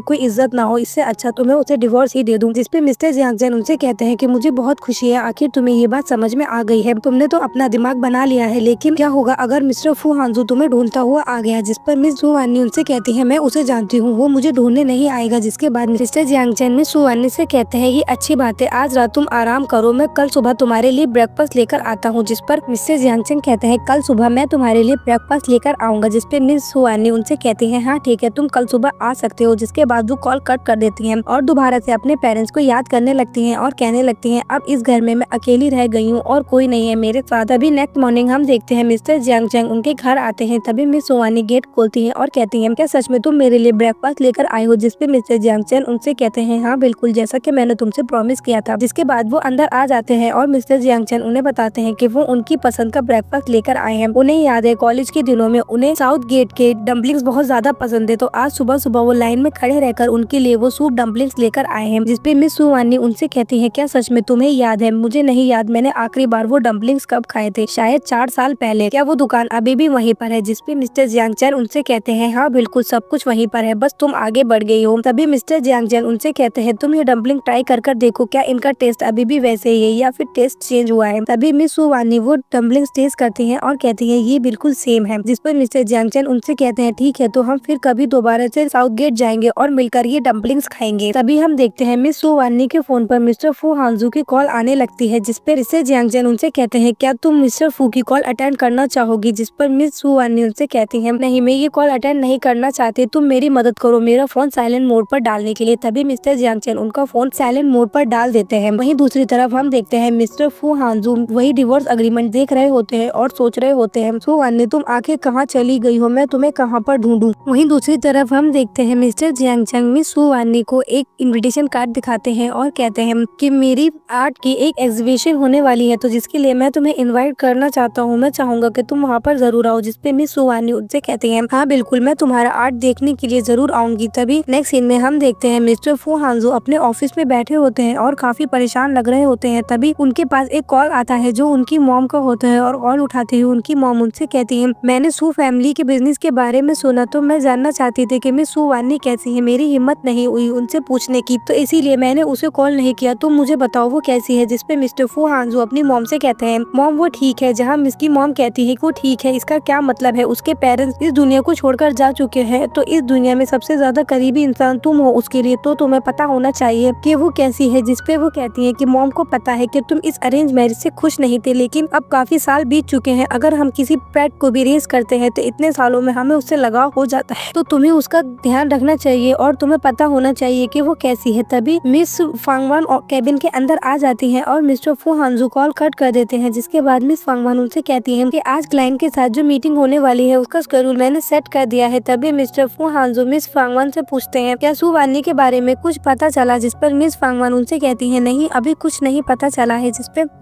कोई इज्जत ना हो, इससे अच्छा तो मैं उसे डिवोर्स ही दे दूं। जिस पे मिस्टर जियांग चैंग उनसे कहते हैं कि मुझे बहुत खुशी है आखिर तुम्हें ये बात समझ में आ गई है, तुमने तो अपना दिमाग बना लिया है, लेकिन क्या होगा अगर मिस्टर फू हांजू तुम्हें ढूंढता हुआ आ गया। जिस पर मिस सू वानी उनसे कहती है मैं उसे जानती हूँ, वो मुझे ढूंढने नहीं आएगा। जिसके बाद मिस्टर जियांग चैंग मिस सू वानी से कहते हैं ये अच्छी बात है, आज रात तुम आराम करो, मैं कल सुबह तुम्हारे लिए ब्रेकफास्ट लेकर आता हूँ। जिस पर मिस्टर जियांग चैंग कहते हैं कल सुबह मैं तुम्हारे लिए ब्रेकफास्ट लेकर आऊंगा। जिस पे मिस सू वानी उनसे कहती है हाँ ठीक है, तुम कल सुबह आ सकते हो। जिसके बाद वो कॉल कट कर देती हैं और दोबारा से अपने पेरेंट्स को याद करने लगती हैं और कहने लगती हैं अब इस घर में मैं अकेली रह गई हूँ और कोई नहीं है मेरे साथ। अभी नेक्स्ट मॉर्निंग हम देखते हैं मिस्टर जियांग चैंग उनके घर आते हैं। तभी मिस सोवानी गेट खोलती है और कहती है क्या सच में तुम मेरे लिए ब्रेकफास्ट लेकर आए हो। जिसपे मिस्टर जियांग चैंग उनसे कहते हैं हाँ बिल्कुल, जैसा कि मैंने तुमसे प्रॉमिस किया था। जिसके बाद वो अंदर आ जाते हैं और मिस्टर जियांग चैंग उन्हें बताते हैं कि वो उनकी पसंद का ब्रेकफास्ट लेकर आए हैं। उन्हें याद है कॉलेज के दिनों में उन्हें साउथ गेट के डम्पलिंग्स बहुत ज्यादा पसंद है, तो आज सुबह सुबह वो लाइन में खड़े रहकर उनके लिए वो सूप डम्पलिंग्स लेकर आए हैं। जिसपे मिस सुवानी उनसे कहती है क्या सच में तुम्हें याद है। मुझे नहीं याद मैंने आखिरी बार वो डम्पलिंग्स कब खाए थे, शायद 4 साल पहले। क्या वो दुकान अभी भी वहीं पर है। जिसपे मिस्टर जियांग चैंग उनसे कहते हैं हाँ बिल्कुल, सब कुछ वहीं पर है, बस तुम आगे बढ़ गई हो। तभी मिस्टर जियांग चैंग उनसे कहते हैं तुम ये डम्पलिंग ट्राई कर देखो, क्या इनका टेस्ट अभी भी वैसे ही है या फिर टेस्ट चेंज हुआ है। तभी मिस सुवानी वो डम्पलिंग्स टेस्ट करती हैं और कहती है ये बिल्कुल सेम है। जिस पर मिस्टर जियांग चैंग उनसे कहते हैं ठीक है, तो हम फिर कभी दोबारा से साउथ गेट जाएंगे और मिलकर ये डम्पलिंग्स खाएंगे। तभी हम देखते हैं मिस सुवानी के फोन पर मिस्टर फू हांजू की कॉल आने लगती है। जिस पर मिस्टर जियांग चैंग उनसे कहते हैं क्या तुम मिस्टर फू की कॉल अटेंड करना चाहोगी। जिस पर मिस सुवानी उनसे कहती है नहीं, मैं ये कॉल अटेंड नहीं करना चाहती, तुम मेरी मदद करो मेरा फोन साइलेंट मोड पर डालने के लिए। तभी मिस्टर जियांग चैंग उनका फोन साइलेंट मोड पर डाल देते हैं। वहीं दूसरी तरफ हम देखते हैं मिस्टर फू हांजू वही डिवोर्स एग्रीमेंट देख रहे होते हैं और सोच रहे होते हैं सुवानी तुम आखिर कहाँ चली गई हो, मैं तुम्हें कहाँ पर ढूंढूं। वहीं दूसरी तरफ हम देखते हैं मिस्टर जियांग चैंग मिस सुवानी को एक इनविटेशन कार्ड दिखाते हैं और कहते हैं कि मेरी आर्ट की एक एग्जीबिशन होने वाली है, तो जिसके लिए मैं तुम्हें इनवाइट करना चाहता हूँ, मैं चाहूंगा कि तुम वहाँ पर जरूर आओ। जिसपे मिस सुवानी उनसे कहती हैं हाँ बिल्कुल, मैं तुम्हारा आर्ट देखने के लिए जरूर आऊंगी। तभी नेक्स्ट सीन में हम देखते हैं मिस्टर फू हांजू अपने ऑफिस में बैठे होते हैं और काफी परेशान लग रहे होते हैं। तभी उनके पास एक कॉल आता है जो उनकी मॉम का होता है और कॉल उठाते हुए उनकी मॉम उनसे कहती है मैंने सू फैमिली के बिजनेस के बारे में सुना, तो मैं जानना चाहती थी कि मिस सुवानी कैसी है। मेरी हिम्मत नहीं हुई उनसे पूछने की, तो इसीलिए मैंने उसे कॉल नहीं किया, तुम मुझे बताओ वो कैसी है। जिसपे मिस्टर फू हांजू अपनी मॉम से कहते हैं मॉम वो ठीक है। जहाँ मिस की मॉम कहती है कि वो ठीक है, इसका क्या मतलब है उसके पेरेंट्स इस दुनिया को छोड़कर जा चुके हैं, तो इस दुनिया में सबसे ज्यादा करीबी इंसान तुम हो उसके लिए, तो तुम्हें पता होना चाहिए कि वो कैसी है। जिसपे वो कहती है कि मॉम को पता है कि तुम इस अरेंज मैरिज से खुश नहीं थे, लेकिन अब काफी साल बीत चुके हैं, अगर हम किसी पेट को भी रेस करते हैं तो इतने सालों में हमें उससे लगाव हो जाता है, तो तुम्हें उसका ध्यान रखना चाहिए और तुम्हें पता होना चाहिए कि वो कैसी है। तभी मिस फांगवान कैबिन के अंदर आ जाती है और मिस्टर फू हांजू कॉल कट कर देते हैं। जिसके बाद मिस फांगवान उनसे कहती है कि आज क्लाइंट के साथ जो मीटिंग होने वाली है उसका शेड्यूल मैंने सेट कर दिया है। तभी मिस्टर फू हांजू मिस फांगवान से पूछते हैं क्या सुवानी के बारे में कुछ पता चला। जिस पर मिस फांगवान उनसे कहती है नहीं, अभी कुछ नहीं पता चला है।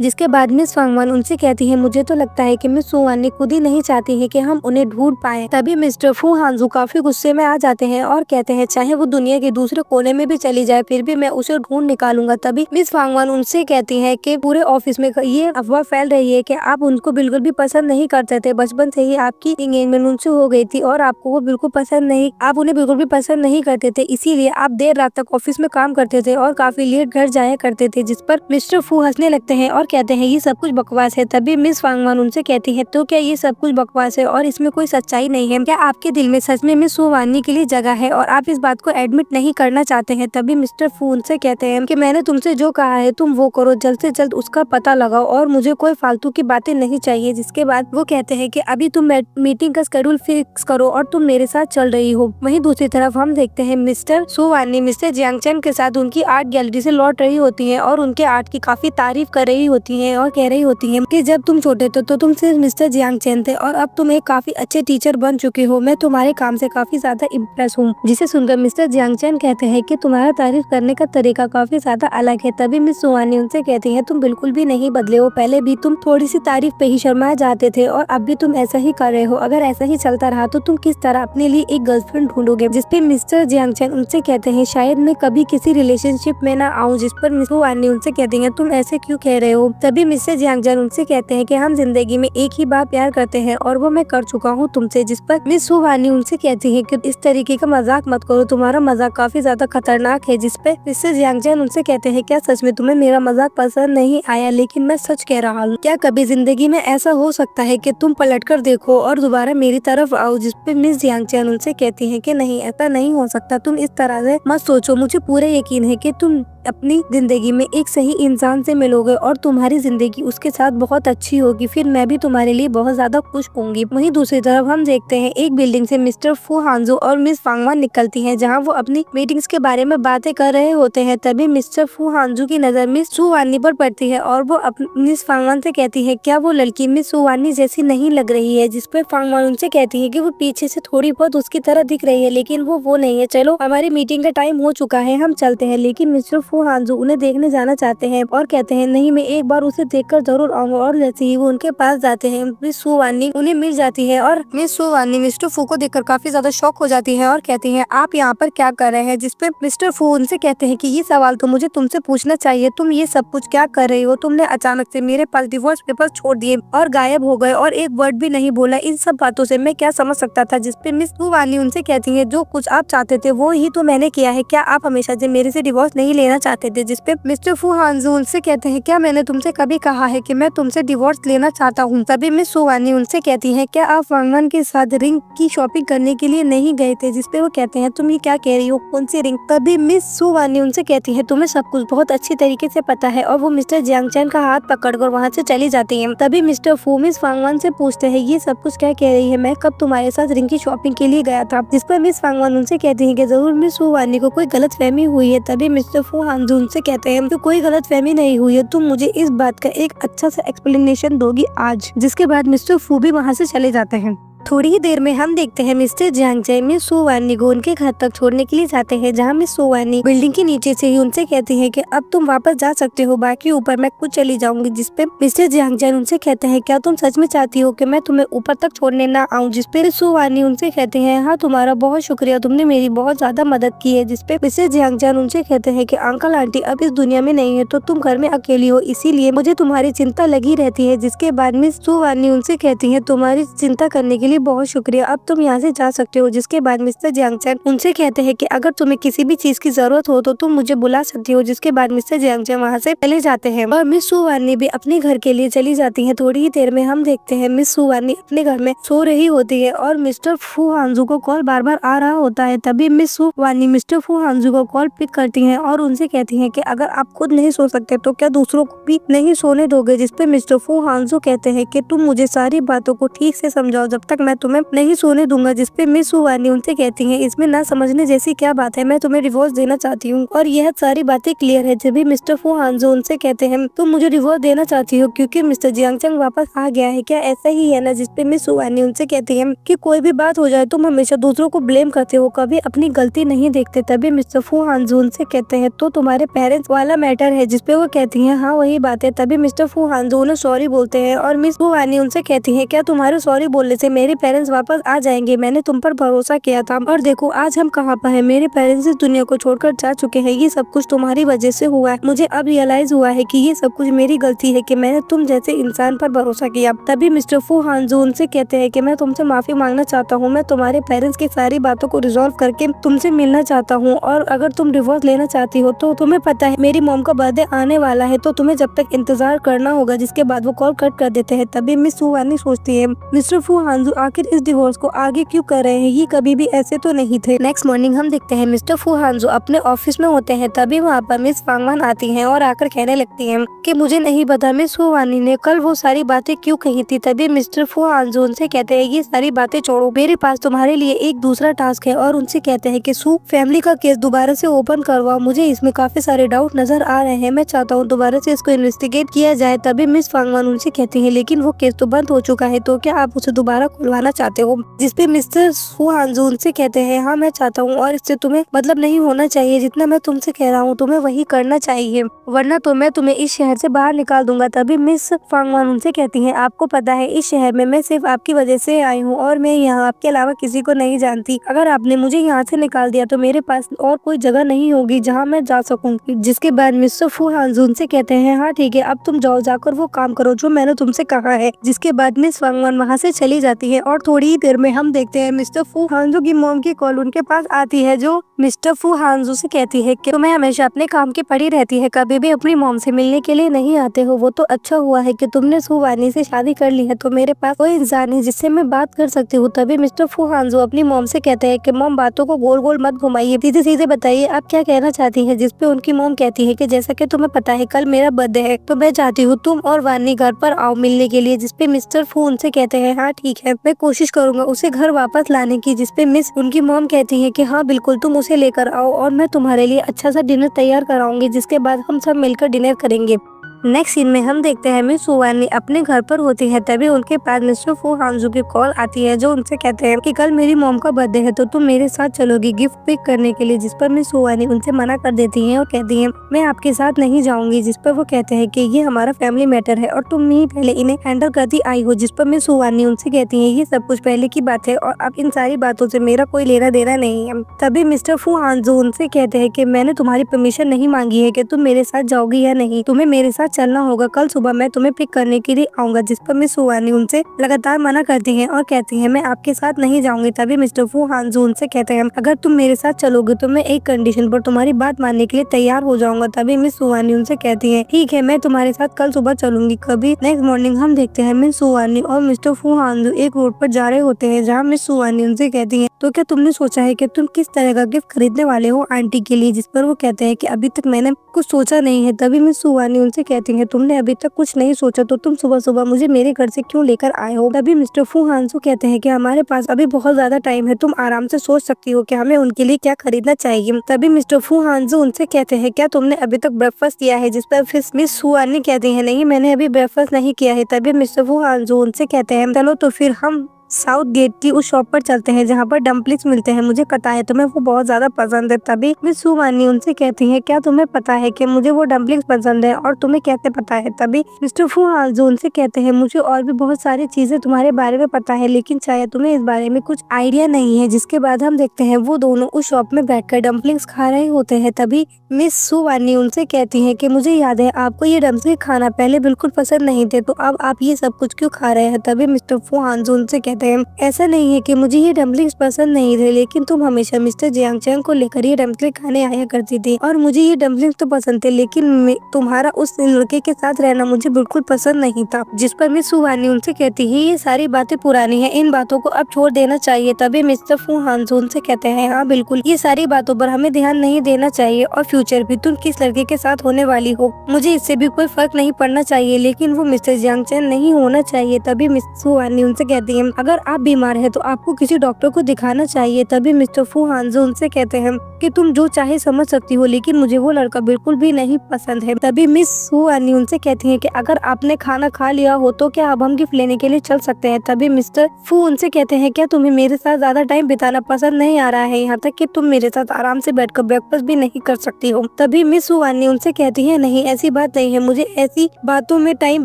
जिसके बाद मिस फांगवान उनसे कहती है मुझे तो लगता है कि मिस सुवानी खुद ही नहीं चाहती है कि हम उन्हें ढूंढ पाए। तभी मिस्टर फू हांजू काफी गुस्से में आ जाते हैं और कहते हैं चाहे वो दुनिया के दूसरे कोने में भी चली जाए फिर भी मैं उसे ढूंढ निकालूंगा। तभी मिस फांगवान उनसे कहती है कि पूरे ऑफिस में ये अफवाह फैल रही है कि आप उनको बिल्कुल भी पसंद नहीं करते थे, बचपन से ही आपकी एंगेजमेंट उनसे हो गई थी और आपको वो बिल्कुल पसंद नहीं, आप उन्हें बिल्कुल भी पसंद नहीं करते थे, इसीलिए आप देर रात तक ऑफिस में काम करते थे और काफी लेट घर जाया करते थे। जिस पर मिस्टर फू हंसने लगते हैं और कहते हैं ये सब सब कुछ बकवास है। तभी मिस फांगवान उनसे कहती है तो क्या ये सब कुछ बकवास है और इसमें कोई सच्चाई नहीं है? क्या आपके दिल में सच में मिस सू वानी के लिए जगह है और आप इस बात को एडमिट नहीं करना चाहते हैं? तभी मिस्टर फू उनसे कहते हैं कि मैंने तुमसे जो कहा है तुम वो करो, जल्द से जल्द उसका पता लगाओ और मुझे कोई फालतू की बातें नहीं चाहिए। जिसके बाद वो कहते हैं कि अभी तुम मीटिंग का शेड्यूल फिक्स करो और तुम मेरे साथ चल रही हो। वहीं दूसरी तरफ हम देखते हैं मिस्टर सू वानी मिस्टर जियांग चैन के साथ उनकी आर्ट गैलरी से लौट रही होती है और उनके आर्ट की काफी तारीफ कर रही होती है और कह रही होती है कि जब तुम छोटे थे तो तुम सिर्फ मिस्टर जियांग चैन थे और अब तुम एक काफी अच्छे टीचर बन चुके हो। मैं तुम्हारे काम से काफी ज्यादा इम्प्रेस हूँ। जिसे सुनकर मिस्टर जियांग चैन कहते हैं कि तुम्हारा तारीफ करने का तरीका काफी ज्यादा अलग है। तभी मिस सू वानी उनसे कहती है तुम बिल्कुल भी नहीं बदले हो, पहले भी तुम थोड़ी सी तारीफ पे ही शर्मा जाते थे और अब भी तुम ऐसा ही कर रहे हो। अगर ऐसा ही चलता रहा तो तुम किस तरह अपने लिए एक गर्लफ्रेंड ढूंढोगे? जिसपे मिस्टर जियांग चैन उनसे कहते हैं शायद मैं कभी किसी रिलेशनशिप में ना आऊँ। जिस पर मिस सू वानी उनसे कहती है तुम ऐसे क्यों कह रहे हो? तभी मिस्टर जियांग चैन उनसे कहते हैं कि हम जिंदगी में एक ही बार प्यार करते हैं और वो मैं कर चुका हूँ तुमसे। जिस पर मिस सू वानी उनसे कहती है कि इस तरीके का मजाक मत करो, तुम्हारा मजाक काफी ज्यादा खतरनाक है। जिस पे मिस्टर जियांग चैन उनसे कहते हैं क्या सच में तुम्हें मेरा मजाक पसंद नहीं आया? लेकिन मैं सच कह रहा हूँ, क्या कभी जिंदगी में ऐसा हो सकता है कि तुम पलटकर देखो और दोबारा मेरी तरफ आओ? जिस पे मिस जियांग चैन उनसे कहती है कि नहीं, ऐसा नहीं हो सकता, तुम इस तरह से मत सोचो, मुझे पूरा यकीन है कि तुम अपनी जिंदगी में एक सही इंसान से मिलोगे और तुम्हारी जिंदगी उसके साथ बहुत अच्छी होगी, फिर मैं भी तुम्हारे लिए बहुत ज्यादा खुश होंगी। वहीं दूसरी तरफ हम देखते हैं एक बिल्डिंग से मिस्टर फू हांजू और मिस फांगवान निकलती हैं जहां वो अपनी मीटिंग्स के बारे में बातें कर रहे होते हैं। तभी मिस्टर फू हांजू की नजर मिस सू वानी पर पड़ती है और वो मिस फांगवान से कहती है क्या वो लड़की मिस सू वानी जैसी नहीं लग रही है? जिस पर फांगवान उनसे कहती है कि वो पीछे से थोड़ी बहुत उसकी तरह दिख रही है लेकिन वो नहीं है। चलो हमारी मीटिंग का टाइम हो चुका है, हम चलते हैं। लेकिन मिस्टर फू हांजू उन्हें देखने जाना चाहते हैं और कहते हैं नहीं, मैं एक बार उसे देखकर जरूर आऊंगा। और जैसे ही वो उनके पास जाते हैं मिस सू वानी उन्हें मिल जाती है और मिस सू वानी मिस्टर फू को देखकर काफी ज्यादा शॉक हो जाती है और कहती है आप यहाँ पर क्या कर रहे हैं? जिस पे मिस्टर फू उनसे कहते हैं कि ये सवाल तो मुझे तुमसे पूछना चाहिए, तुम ये सब कुछ क्या कर रही हो? तुमने अचानक से मेरे पास डिवोर्स पेपर छोड़ दिए और गायब हो गए और एक वर्ड भी नहीं बोला, इन सब बातों से मैं क्या समझ सकता था? जिस पे मिस सू वानी उनसे कहती है जो कुछ आप चाहते थे वो ही तो मैंने किया है, क्या आप हमेशा से मेरे से डिवोर्स नहीं लेना चाहते थे? जिस पे मिस्टर फू हांजू उनसे कहते हैं क्या मैंने तुमसे कभी कहा है कि मैं तुमसे डिवोर्स लेना चाहता हूँ? तभी मिस सू वानी उनसे कहती है क्या आप फांगवान के साथ रिंग की शॉपिंग करने के लिए नहीं गए थे? जिस पे वो कहते हैं तुम ये क्या कह रही हो, कौन सी रिंग? तभी मिस सू वानी उनसे कहती है तुम्हें सब कुछ बहुत अच्छी तरीके से पता है और वो मिस्टर जियांग चैन का हाथ पकड़कर वहाँ से चली जाती है। तभी मिस्टर फू मिस फांगवान से पूछते हैं ये सब कुछ क्या कह रही है, मैं कब तुम्हारे साथ रिंग की शॉपिंग के लिए गया था? जिस पर मिस फांगवान उनसे कहती है कि जरूर मिस सू वानी को कोई गलत फहमी हुई है। तभी मिस्टर फू हांजू उनसे कहते हैं तो कोई गलत फहमी नहीं हुई है, तुम मुझे इस बात का एक अच्छा सा एक्सप्लेनेशन दोगी आज? जिसके बाद मिस्टर फू भी वहाँ से चले जाते हैं। थोड़ी ही देर में हम देखते हैं मिस्टर जियांग चैन मिस सू वानी को उनके घर तक छोड़ने के लिए जाते हैं जहां मिस सू वानी बिल्डिंग के नीचे से ही उनसे कहती है कि अब तुम वापस जा सकते हो, बाकी ऊपर मैं खुद चली जाऊंगी। जिस पे मिस्टर जियांग चैन उनसे कहते हैं क्या तुम सच में चाहती हो कि मैं तुम्हें ऊपर तक छोड़ने ना आऊँ? जिस पे मिस सू वानी उनसे कहते हैं हाँ, तुम्हारा बहुत शुक्रिया, तुमने मेरी बहुत ज्यादा मदद की है। जिस पे मिस्टर जियांग चैन उनसे कहते हैं कि अंकल आंटी अब इस दुनिया में नहीं है तो तुम घर में अकेली हो, इसीलिए मुझे तुम्हारी चिंता लगी रहती है। जिसके बाद मिस सू वानी उनसे कहती है तुम्हारी चिंता करने के लिए बहुत शुक्रिया, अब तुम यहाँ से जा सकते हो। जिसके बाद मिस्टर जियांग चैन उनसे कहते हैं कि अगर तुम्हें किसी भी चीज की जरूरत हो तो तुम मुझे बुला सकती हो। जिसके बाद मिस्टर जियांग चैन वहाँ से चले जाते हैं और मिस सू वानी भी अपने घर के लिए चली जाती है। थोड़ी ही देर में हम देखते हैं मिस सू वानी अपने घर में सो रही होती है और मिस्टर फू हांजू को कॉल बार बार आ रहा होता है। तभी मिस सू वानी मिस्टर फू हांजू को कॉल पिक करती है और उनसे कहती है कि अगर आप खुद नहीं सो सकते तो क्या दूसरों को भी नहीं सोने दोगे? जिस पे मिस्टर फू हांजू कहते हैं कि तुम मुझे सारी बातों को ठीक से समझाओ, जब तक मैं तुम्हें नहीं सोने दूंगा। जिस पे मिस सू वानी उनसे कहती हैं इसमें ना समझने जैसी क्या बात है, मैं तुम्हें डिवोर्स देना चाहती हूँ और यह सारी बातें क्लियर है। जब भी मिस्टर फू हांजू उनसे कहते हैं तुम मुझे डिवोर्स देना चाहती हो क्योंकि मिस्टर जियांग चैन वापस आ गया है, क्या ऐसा ही है ना? जिस पे मिस सू वानी उनसे कहती है कि कोई भी बात हो जाए तुम हमेशा दूसरों को ब्लेम करते हो, कभी अपनी गलती नहीं देखते। तभी मिस्टर फू हांजू उनसे कहते हैं तो तुम्हारे पेरेंट्स वाला मैटर है? जिस पे वो कहती है हाँ वही बात है। तभी मिस्टर फू हांजू उन्हें सॉरी बोलते हैं और मिस फू वानी उनसे कहती है क्या तुम्हारे सॉरी बोलने से मेरे मेरे पेरेंट्स वापस आ जाएंगे, मैंने तुम पर भरोसा किया था और देखो आज हम कहाँ पर हैं। मेरे पेरेंट्स इस दुनिया को छोड़कर जा चुके हैं, ये सब कुछ तुम्हारी वजह से हुआ है। मुझे अब रियलाइज हुआ है कि ये सब कुछ मेरी गलती है कि मैंने तुम जैसे इंसान पर भरोसा किया। तभी मिस्टर फू हांजू उनसे कहते हैं कि मैं तुमसे माफी मांगना चाहता हूँ, मैं तुम्हारे पेरेंट्स की सारी बातों को रिजॉल्व करके तुमसे मिलना चाहता हूँ और अगर तुम डिवोर्स लेना चाहती हो तो तुम्हें पता है मेरी मॉम का बर्थडे आने वाला है, तो तुम्हें जब तक इंतजार करना होगा। जिसके बाद वो कॉल कट कर देते हैं। तभी मिस फू वानी सोचती है मिस्टर फू हांजू आखिर इस डिवोर्स को आगे क्यों कर रहे हैं, ये कभी भी ऐसे तो नहीं थे। नेक्स्ट मॉर्निंग हम देखते हैं मिस्टर फू हांजू अपने ऑफिस में होते हैं। तभी वहाँ पर मिस फांगवान आती हैं और आकर कहने लगती हैं कि मुझे नहीं पता मिस फू वानी ने कल वो सारी बातें क्यों कही थी। तभी मिस्टर फू हांजू उनसे कहते हैं ये सारी बातें छोड़ो, मेरे पास तुम्हारे लिए एक दूसरा टास्क है। और उनसे कहते हैं कि सू फैमिली का केस दोबारा से ओपन करवाओ, मुझे इसमें काफी सारे डाउट नजर आ रहे हैं, मैं चाहता हूँ दोबारा से इसको इन्वेस्टिगेट किया जाए। तभी मिस फांगवान उनसे कहती है लेकिन वो केस तो बंद हो चुका है, तो क्या आप उसे दोबारा खुलवाना चाहते हो। जिसपे मिस्टर फू हांजू उनसे कहते हैं हाँ मैं चाहता हूँ और इससे तुम्हें मतलब नहीं होना चाहिए, जितना मैं तुमसे कह रहा हूँ तुम्हें वही करना चाहिए, वरना तो मैं तुम्हें इस शहर से बाहर निकाल दूंगा। तभी मिस फांगवान उनसे कहती है आपको पता है इस शहर में मैं सिर्फ आपकी वजह से आई हूँ और मैं यहाँ आपके अलावा किसी को नहीं जानती। अगर आपने मुझे यहाँ से निकाल दिया तो मेरे पास और कोई जगह नहीं होगी जहाँ मैं जा सकूंगी। जिसके बाद मिस्टर फू हांजू उनसे कहते हैं हाँ ठीक है, अब तुम जाओ, जाकर वो काम करो जो मैंने तुमसे कहा है। जिसके बाद मिस फांगवान वहाँ से चली जाती है और थोड़ी ही देर में हम देखते हैं मिस्टर फू हांजू की मॉम की कॉल उनके पास आती है, जो मिस्टर फू हांजू से कहती है कि तुम्हें हमेशा अपने काम की पड़ी रहती है, कभी भी अपनी मॉम से मिलने के लिए नहीं आते हो। वो तो अच्छा हुआ है कि तुमने सू वानी से शादी कर ली है, तो मेरे पास कोई इंसान है जिससे मैं बात कर सकती हूँ। तभी मिस्टर फू हांजू अपनी मॉम से कहते हैं कि मॉम बातों को गोल गोल मत घुमाइए, सीधे सीधे बताइए आप क्या कहना चाहती हैं। जिसपे उनकी मॉम कहती है कि जैसा कि तुम्हें पता है कल मेरा बर्थडे है, तो मैं चाहती हूँ तुम और वानी घर पर आओ मिलने के लिए। जिसपे मिस्टर फू उनसे कहते हैं हाँ ठीक है, मैं कोशिश करूंगा उसे घर वापस लाने की। जिसपे मिस उनकी मॉम कहती है कि हाँ बिल्कुल तुम उसे लेकर आओ और मैं तुम्हारे लिए अच्छा सा डिनर तैयार कराऊंगी, जिसके बाद हम सब मिलकर डिनर करेंगे। नेक्स्ट सीन में हम देखते हैं मिस फू वानी अपने घर पर होती है। तभी उनके पास मिस्टर फू हांजू की कॉल आती है, जो उनसे कहते हैं कि कल मेरी मॉम का बर्थडे है, तो तुम मेरे साथ चलोगी गिफ्ट पिक करने के लिए। जिस पर मिस फू वानी उनसे मना कर देती हैं और कहती हैं मैं आपके साथ नहीं जाऊंगी। जिस पर वो कहते हैं कि ये हमारा फैमिली मैटर है और तुम ही पहले इन्हें हैंडल करती आई हो। जिस पर मिस फू वानी उनसे कहती है ये सब कुछ पहले की बात है और अब इन सारी बातों से मेरा कोई लेना देना नहीं है। तभी मिस्टर फू हांजू उनसे कहते हैं कि मैंने तुम्हारी परमिशन नहीं मांगी है कि तुम मेरे साथ जाओगी या नहीं, तुम्हें मेरे साथ चलना होगा, कल सुबह मैं तुम्हें पिक करने के लिए आऊंगा। जिस पर मिस फू वानी उनसे लगातार मना करती हैं और कहती हैं मैं आपके साथ नहीं जाऊंगी। तभी मिस्टर फू हांजू उनसे कहते हैं अगर तुम मेरे साथ चलोगे तो मैं एक कंडीशन पर तुम्हारी बात मानने के लिए तैयार हो जाऊंगा। तभी मिस फू वानी उनसे कहती है ठीक है, मैं तुम्हारे साथ कल सुबह चलूंगी कभी। नेक्स्ट मॉर्निंग हम देखते हैं मिस फू वानी और मिस्टर फू हांजू एक रोड पर जा रहे होते हैं, जहाँ मिस फू वानी उनसे कहती है तो क्या तुमने सोचा है कि तुम किस तरह का गिफ्ट खरीदने वाले हो आंटी के लिए। जिस पर वो कहते हैं कि अभी तक मैंने कुछ सोचा नहीं है। तभी मिस फू वानी उनसे कहती है तुमने अभी तक कुछ नहीं सोचा तो तुम सुबह सुबह मुझे मेरे घर से क्यों लेकर आए हो। तभी मिस्टर फू हांजू कहते हैं कि हमारे पास अभी बहुत ज्यादा टाइम है, तुम आराम से सोच सकती हो कि हमें उनके लिए क्या खरीदना चाहिए। तभी मिस्टर फू हांजू उनसे कहते हैं क्या तुमने अभी तक ब्रेकफास्ट किया है। जिस पर फिर मिस फू वानी कहती है नहीं, मैंने अभी ब्रेकफास्ट नहीं किया है। तभी मिस्टर फू हांजू उनसे कहते हैं चलो तो फिर हम साउथ गेट की उस शॉप पर चलते हैं जहाँ पर डम्पलिंग्स मिलते हैं, मुझे पता है तुम्हें वो बहुत ज्यादा पसंद है। तभी मिस फू वानी उनसे कहती है क्या तुम्हें पता है कि मुझे वो डम्पलिंग्स पसंद है और तुम्हें कैसे पता है। तभी मिस्टर फू हांजू उनसे कहते हैं मुझे और भी बहुत सारी चीजें तुम्हारे बारे में पता है, लेकिन शायद तुम्हें इस बारे में कुछ आइडिया नहीं है। जिसके बाद हम देखते हैं वो दोनों उस शॉप में बैठकर डम्पलिंग्स खा रहे होते हैं। तभी मिस फू वानी उनसे कहती है कि मुझे याद है आपको ये डम्पलिंग खाना पहले बिल्कुल पसंद नहीं थे, तो अब आप ये सब कुछ क्यों खा रहे हैं। तभी मिस्टर फू हांजू उनसे कहते हैं ऐसा नहीं है कि मुझे ये डम्पलिंग्स पसंद नहीं थे, लेकिन तुम हमेशा मिस्टर जियांग चैंग को लेकर ये डम्पलिंग खाने आया करती थी और मुझे ये डम्पलिंग्स तो पसंद थे, लेकिन तुम्हारा उस लड़के के साथ रहना मुझे बिल्कुल पसंद नहीं था। जिस पर मिस फू वानी उनसे कहती है ये सारी बातें पुरानी है, इन बातों को अब छोड़ देना चाहिए। तभी मिस्टर फू हांजू उनसे कहते हैं हाँ बिल्कुल, ये सारी बातों पर हमें ध्यान नहीं देना चाहिए और फ्यूचर भी तुम किस लड़के के साथ होने वाली हो मुझे इससे भी कोई फर्क नहीं पड़ना चाहिए, लेकिन वो मिस्टर जियांग चैंग नहीं होना चाहिए। तभी मिस फू वानी उनसे कहती है अगर आप बीमार है तो आपको किसी डॉक्टर को दिखाना चाहिए। तभी मिस्टर फू हांजू उनसे कहते हैं कि तुम जो चाहे समझ सकती हो, लेकिन मुझे वो लड़का बिल्कुल भी नहीं पसंद है। तभी मिस फू वानी उनसे कहती हैं कि अगर आपने खाना खा लिया हो तो क्या अब हम गिफ्ट लेने के लिए चल सकते हैं। तभी मिस्टर फू उनसे कहते हैं क्या तुम्हें मेरे साथ ज्यादा टाइम बिताना पसंद नहीं आ रहा है, यहाँ तक कि तुम मेरे साथ आराम से बैठकर ब्रेकफास्ट भी नहीं कर सकती हो। तभी मिस फू वानी उनसे कहती है नहीं, ऐसी बात नहीं है, मुझे ऐसी बातों में टाइम